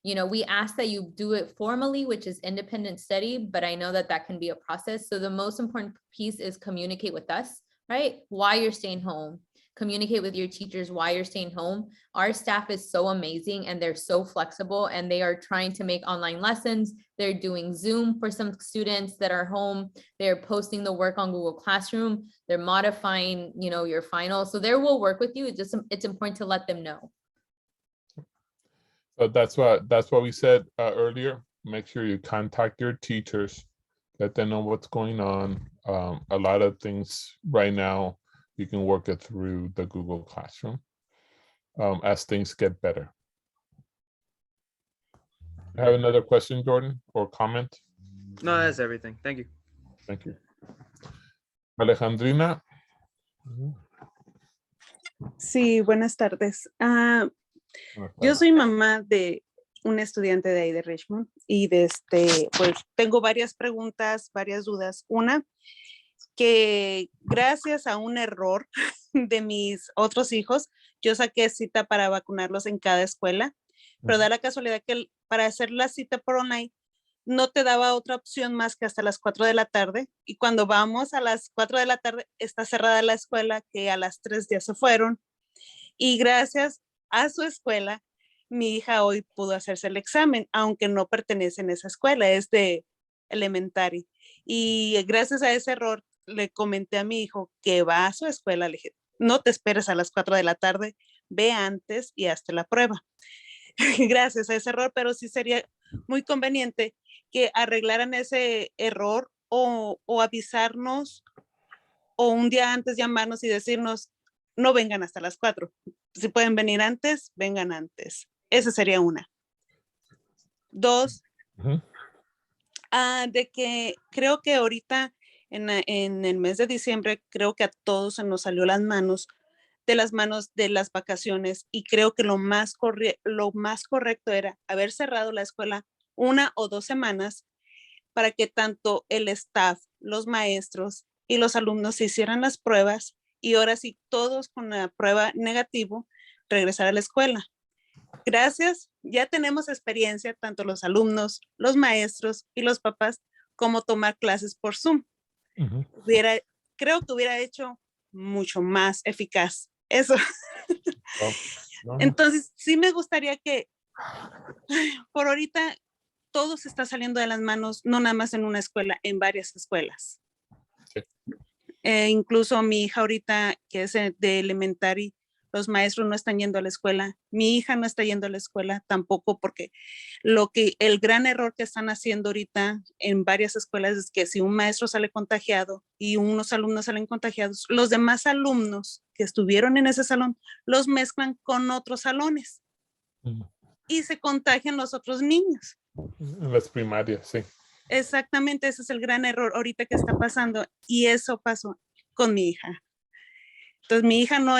You know, we ask that you do it formally, which is independent study, but I know that that can be a process. So the most important piece is communicate with us, right? Why you're staying home. Communicate with your teachers why you're staying home. Our staff is so amazing and they're so flexible, and they are trying to make online lessons. They're doing Zoom for some students that are home. They're posting the work on Google Classroom. They're modifying, you know, your final. So they will work with you. It's important to let them know. So that's what we said earlier. Make sure you contact your teachers, let them know what's going on. A lot of things right now, you can work it through the Google Classroom as things get better. I have another question, Jordan, or comment? No, that's everything. Thank you. Thank you. Alejandrina. Sí, buenas tardes. Yo soy mamá de un estudiante de ahí de Richmond y pues tengo varias preguntas, varias dudas. Una, que gracias a un error de mis otros hijos, yo saqué cita para vacunarlos en cada escuela, pero da la casualidad que para hacer la cita por online no te daba otra opción más que hasta las 4 de la tarde, y cuando vamos a las 4 de la tarde está cerrada la escuela, que a las 3 ya se fueron, y gracias a su escuela mi hija hoy pudo hacerse el examen, aunque no pertenece en esa escuela, es de elementary. Y gracias a ese error le comenté a mi hijo que va a su escuela, le dije, no te esperes a las 4 de la tarde, ve antes y hazte la prueba. Gracias a ese error, pero sí sería muy conveniente que arreglaran ese error o avisarnos, o un día antes llamarnos y decirnos, no vengan hasta las 4. Si pueden venir antes, vengan antes. Esa sería una. Dos, de que creo que ahorita en el mes de diciembre, creo que a todos se nos salió las manos de las vacaciones, y creo que lo más correcto era haber cerrado la escuela 1 o 2 semanas para que tanto el staff, los maestros y los alumnos se hicieran las pruebas, y ahora sí todos con la prueba negativo regresar a la escuela. Gracias, ya tenemos experiencia, tanto los alumnos, los maestros y los papás, como tomar clases por Zoom. Creo que hubiera hecho mucho más eficaz eso. Entonces, sí me gustaría que por ahorita todo se está saliendo de las manos, no nada más en una escuela, en varias escuelas. Sí. Incluso mi hija ahorita, que es de elementary, los maestros no están yendo a la escuela. Mi hija no está yendo a la escuela tampoco, porque el gran error que están haciendo ahorita en varias escuelas es que si un maestro sale contagiado y unos alumnos salen contagiados, los demás alumnos que estuvieron en ese salón los mezclan con otros salones y se contagian los otros niños. En las primarias, sí. Exactamente, ese es el gran error ahorita que está pasando, y eso pasó con mi hija. Entonces, mi hija no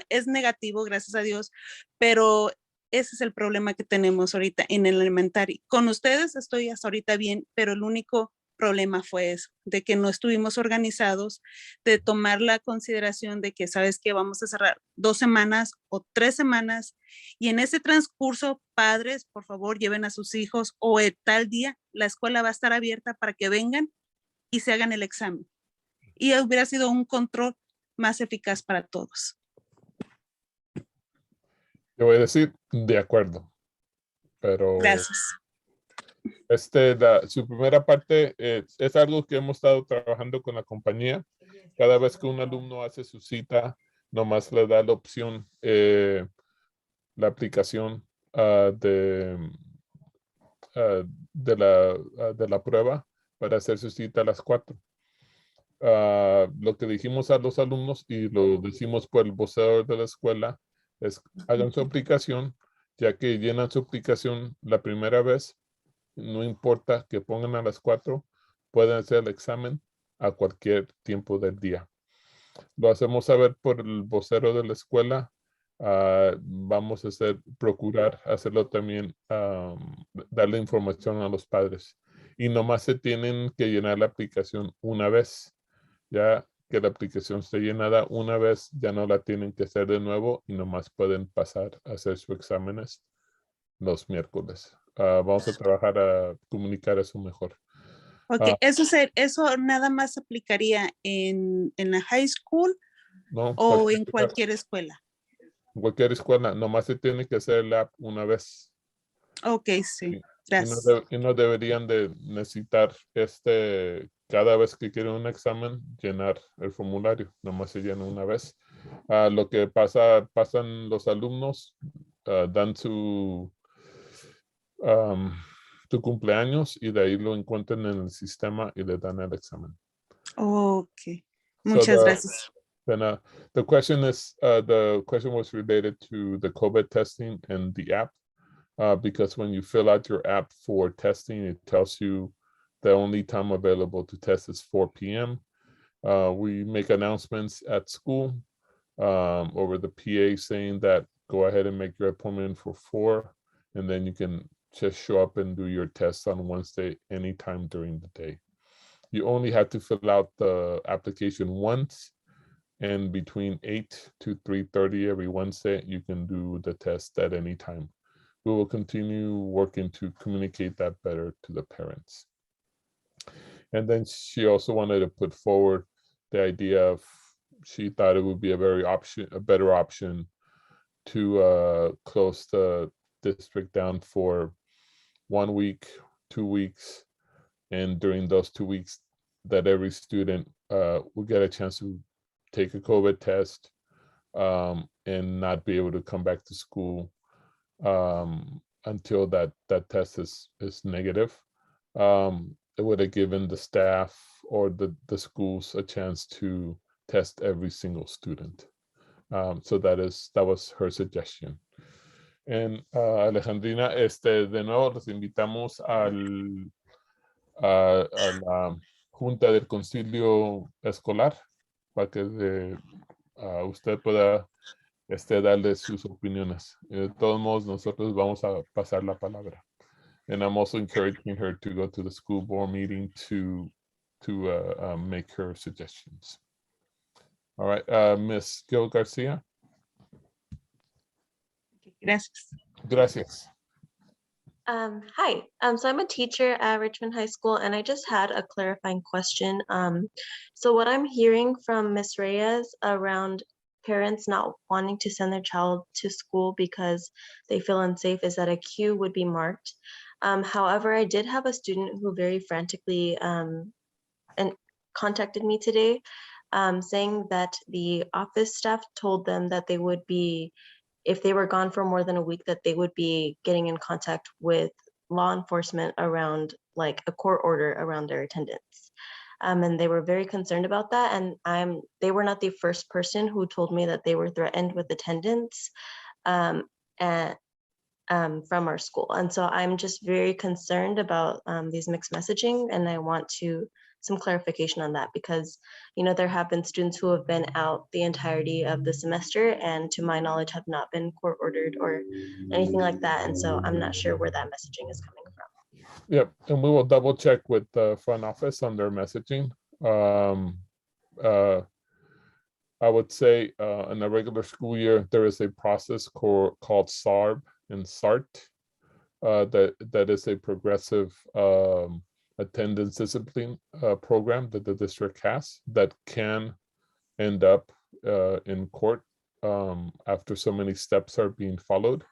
es negativo, gracias a Dios, pero ese es el problema que tenemos ahorita en el elementary. Con ustedes estoy hasta ahorita bien, pero el único problema fue eso, de que no estuvimos organizados, de tomar la consideración de que, ¿sabes qué? Vamos a cerrar 2 semanas o 3 semanas, y en ese transcurso, padres, por favor, lleven a sus hijos, o tal día la escuela va a estar abierta para que vengan y se hagan el examen. Y hubiera sido un control más eficaz para todos. Yo voy a decir de acuerdo, pero gracias. Su primera parte es algo que hemos estado trabajando con la compañía. Cada vez que un alumno hace su cita, nomás le da la opción, la aplicación de la prueba para hacer su cita a las 4. Lo que dijimos a los alumnos y lo decimos por el vocero de la escuela es hagan su aplicación, ya que llenan su aplicación la primera vez, no importa que pongan a las 4, pueden hacer el examen a cualquier tiempo del día. Lo hacemos saber por el vocero de la escuela. Vamos a procurar hacerlo también, darle información a los padres. Y nomás se tienen que llenar la aplicación una vez. Ya que la aplicación esté llenada una vez, ya no la tienen que hacer de nuevo y nomás pueden pasar a hacer sus exámenes los miércoles. Vamos a trabajar a comunicar eso mejor. Ok, eso nada más aplicaría en la high school No, o en cualquier escuela. En cualquier escuela, nomás se tiene que hacer el app una vez. Ok, sí, gracias. gracias. Y no deberían de necesitar cada vez que quieren un examen, llenar el formulario. Nomás se llena una vez. Lo que pasan los alumnos, dan su cumpleaños y de ahí lo encuentran en el sistema y le dan el examen. Ok, muchas gracias. Then the question was related to the COVID testing and the app, because when you fill out your app for testing, it tells you the only time available to test is 4 p.m. We make announcements at school over the PA saying that go ahead and make your appointment for 4, and then you can just show up and do your test on Wednesday anytime during the day. You only have to fill out the application once, and between 8 to 3:30 every Wednesday, you can do the test at any time. We will continue working to communicate that better to the parents. And then she also wanted to put forward the idea of, she thought it would be a better option to close the district down for 1 week, 2 weeks, and during those 2 weeks that every student will get a chance to take a COVID test and not be able to come back to school until that test is negative. It would have given the staff or the schools a chance to test every single student. So that was her suggestion. And Alejandrina, de nuevo los invitamos a la Junta del Concilio Escolar para que usted pueda darle sus opiniones. De todos modos, nosotros vamos a pasar la palabra. And I'm also encouraging her to go to the school board meeting to make her suggestions. All right, Ms. Gil Garcia. Gracias. Gracias. Hi, so I'm a teacher at Richmond High School, and I just had a clarifying question. So what I'm hearing from Ms. Reyes around parents not wanting to send their child to school because they feel unsafe is that a queue would be marked. However, I did have a student who very frantically and contacted me today, saying that the office staff told them that they would be, if they were gone for more than a week, that they would be getting in contact with law enforcement around like a court order around their attendance. And they were very concerned about that. And they were not the first person who told me that they were threatened with attendance from our school. And so I'm just very concerned about these mixed messaging, and I want some clarification on that, because there have been students who have been out the entirety of the semester and to my knowledge have not been court ordered or anything like that. And so I'm not sure where that messaging is coming from. Yep, and we will double check with the front office on their messaging. I would say in a regular school year, there is a process called SARB and SART that is a progressive attendance discipline program that the district has that can end up in court after so many steps are being followed.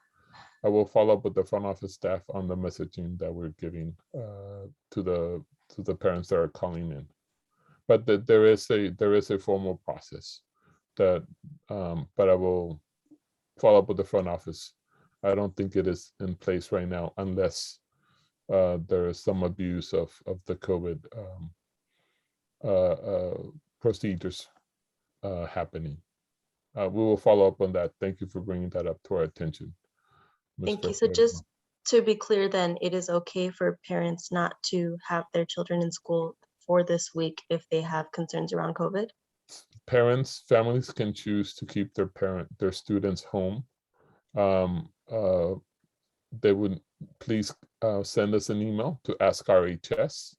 I will follow up with the front office staff on the messaging that we're giving to the parents that are calling in. But there is a formal process that, but I will follow up with the front office. I don't think it is in place right now unless there is some abuse of the COVID procedures happening. We will follow up on that. Thank you for bringing that up to our attention. Thank you. So just to be clear then, it is okay for parents not to have their children in school for this week if they have concerns around COVID? Families can choose to keep their students home. They would please send us an email to ask RHS.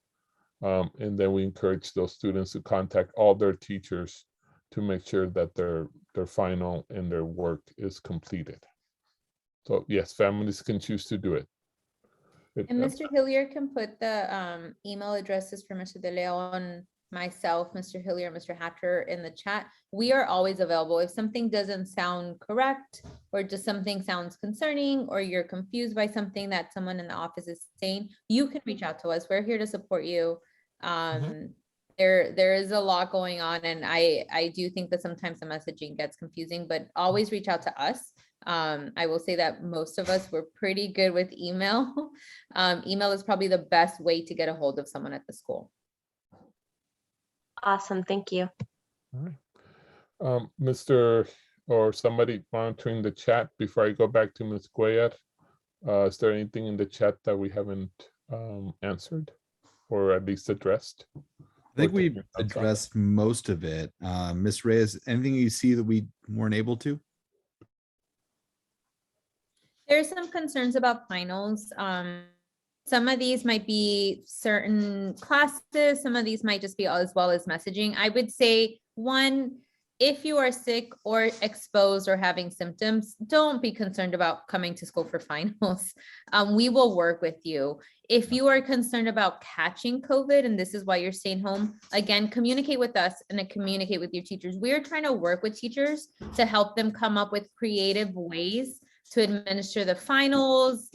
And then we encourage those students to contact all their teachers to make sure that their final and their work is completed. So yes, families can choose to do it. And Mr. Hillier can put the email addresses for Mr. De Leon, myself, Mr. Hillier, Mr. Hatter in the chat. We are always available. If something doesn't sound correct, or just something sounds concerning, or you're confused by something that someone in the office is saying, you can reach out to us. We're here to support you. There is a lot going on, and I do think that sometimes the messaging gets confusing, but always reach out to us. I will say that most of us were pretty good with email. Email is probably the best way to get a hold of someone at the school. Awesome, thank you. All right. Mr. or somebody monitoring the chat before I go back to Ms. Cuellar, is there anything in the chat that we haven't answered or at least addressed? I think we addressed most of it. Ms. Reyes, anything you see that we weren't able to? There's some concerns about finals. Some of these might be certain classes. Some of these might just be as well as messaging. I would say, one, if you are sick or exposed or having symptoms, don't be concerned about coming to school for finals. We will work with you. If you are concerned about catching COVID and this is why you're staying home, again, communicate with us and communicate with your teachers. We're trying to work with teachers to help them come up with creative ways to administer the finals,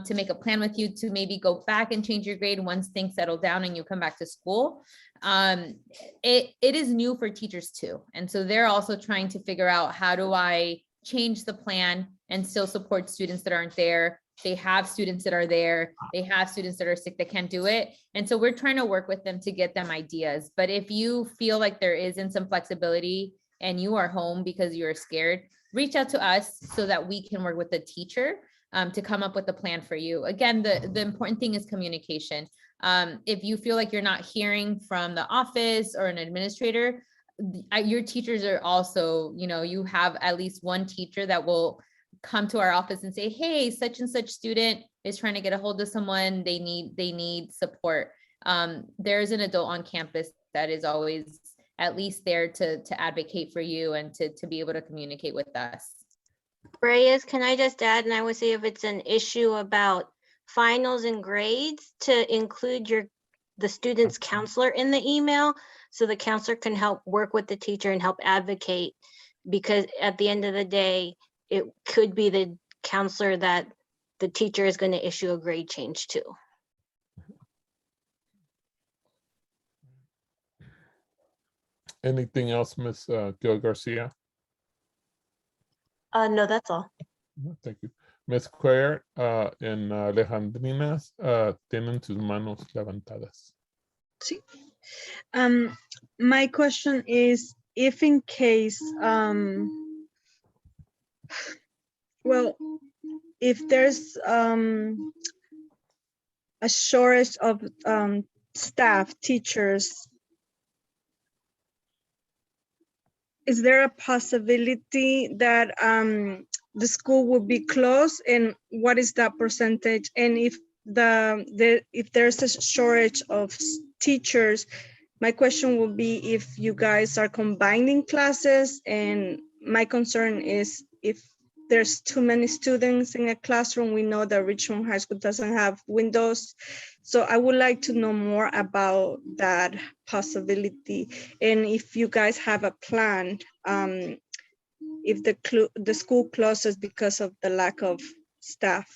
to make a plan with you to maybe go back and change your grade once things settle down and you come back to school. It is new for teachers too. And so they're also trying to figure out, how do I change the plan and still support students that aren't there? They have students that are there. They have students that are sick that can't do it. And so we're trying to work with them to get them ideas. But if you feel like there isn't some flexibility and you are home because you're scared, reach out to us so that we can work with the teacher to come up with a plan for you. Again, the important thing is communication. If you feel like you're not hearing from the office or an administrator, your teachers are also, you have at least one teacher that will come to our office and say, hey, such and such student is trying to get a hold of someone. They need support. There's an adult on campus that is always at least there to advocate for you and to be able to communicate with us. Reyes, can I just add, and I would say if it's an issue about finals and grades, to include the student's counselor in the email, so the counselor can help work with the teacher and help advocate, because at the end of the day, it could be the counselor that the teacher is going to issue a grade change to. Anything else, Ms. Gil Garcia? No, that's all. Thank you. Ms. Cuellar and Alejandrina tienen sus manos levantadas. Sí. My question is, if in case, well, if there's a shortage of staff, teachers, is there a possibility that the school will be closed, and what is that percentage? And if if there's a shortage of teachers, my question will be if you guys are combining classes, and my concern is if there's too many students in a classroom. We know that Richmond High School doesn't have windows. So I would like to know more about that possibility. And if you guys have a plan, if the school closes because of the lack of staff?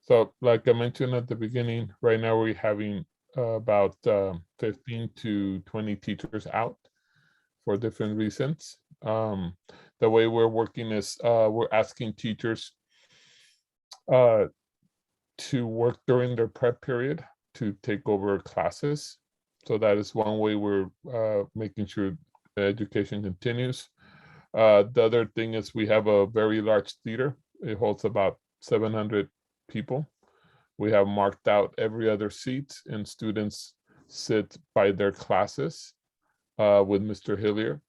So like I mentioned at the beginning, right now we're having about 15 to 20 teachers out for different reasons. The way we're working is we're asking teachers to work during their prep period to take over classes. So that is one way we're making sure education continues. The other thing is we have a very large theater. It holds about 700 people. We have marked out every other seat, and students sit by their classes with Mr. Hillier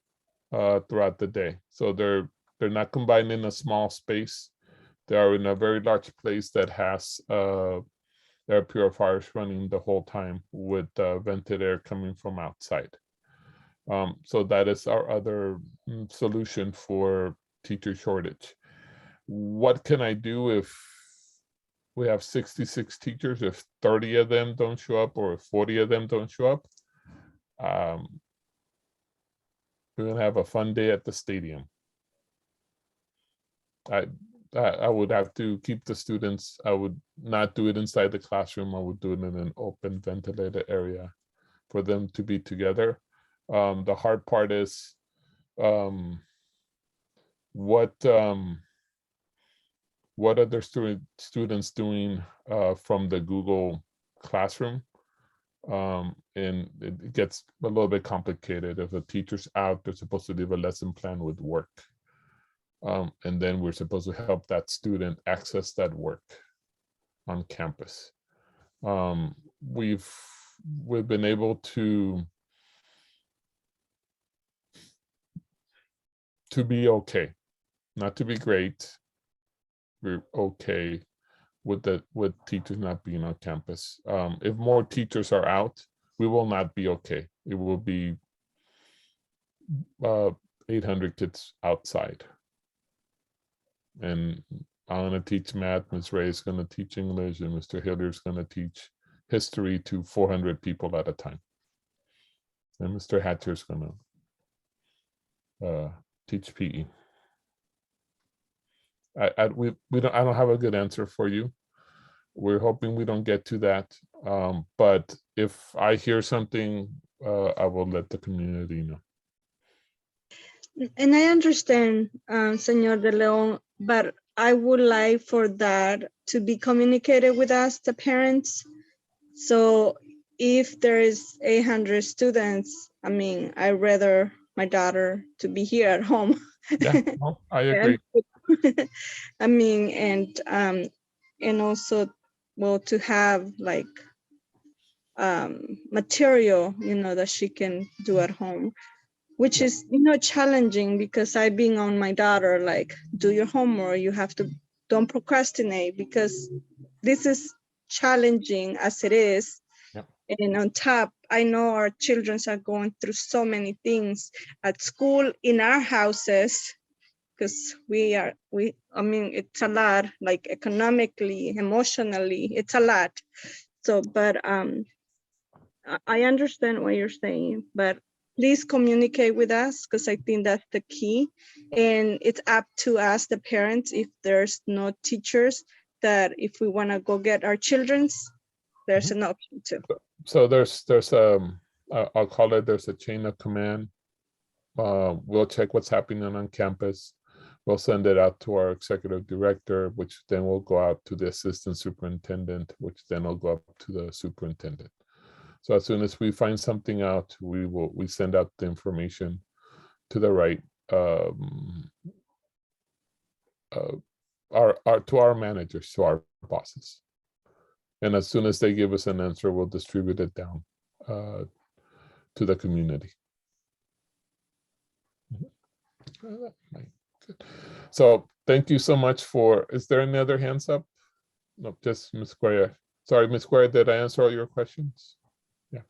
throughout the day. So they're not combined in a small space. They are in a very large place that has air purifiers running the whole time with vented air coming from outside. So that is our other solution for teacher shortage. What can I do if we have 66 teachers, if 30 of them don't show up or if 40 of them don't show up? We're gonna have a fun day at the stadium. I would have to keep the students. I would not do it inside the classroom. I would do it in an open ventilated area for them to be together. The hard part is what are their students doing from the Google Classroom? And it gets a little bit complicated. If a teacher's out, they're supposed to leave a lesson plan with work. And then we're supposed to help that student access that work on campus. We've been able to be okay, not to be great. We're okay with teachers not being on campus. If more teachers are out, we will not be okay. It will be 800 kids outside. And I'm going to teach math, Ms. Ray is going to teach English, and Mr. Hillier is going to teach history to 400 people at a time. And Mr. Hatcher is going to teach PE. I don't have a good answer for you. We're hoping we don't get to that. But if I hear something, I will let the community know. And I understand, Senor De Leon, but I would like for that to be communicated with us, the parents. So if there is 800 students, I mean, I'd rather my daughter to be here at home. Yeah, no, I agree. I mean, and also, well, to have like material, that she can do at home, which is, challenging because I've been on my daughter, like, do your homework, don't procrastinate, because this is challenging as it is. Yep. And on top, I know our children are going through so many things at school, in our houses, because I mean, it's a lot, like economically, emotionally, it's a lot. So, but I understand what you're saying, but please communicate with us, because I think that's the key. And it's up to us, the parents, if there's no teachers, that if we want to go get our children's, there's an option too. So there's I'll call it, there's a chain of command. We'll check what's happening on campus. We'll send it out to our executive director, which then will go out to the assistant superintendent, which then will go up to the superintendent. So as soon as we find something out, we send out the information to the right to our managers, to our bosses. And as soon as they give us an answer, we'll distribute it down to the community. So thank you so much is there any other hands up? No, just Ms. Guaya. Sorry, Ms. Guaya, did I answer all your questions? Yeah.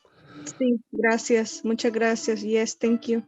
Sí, gracias. Muchas gracias. Yes, thank you.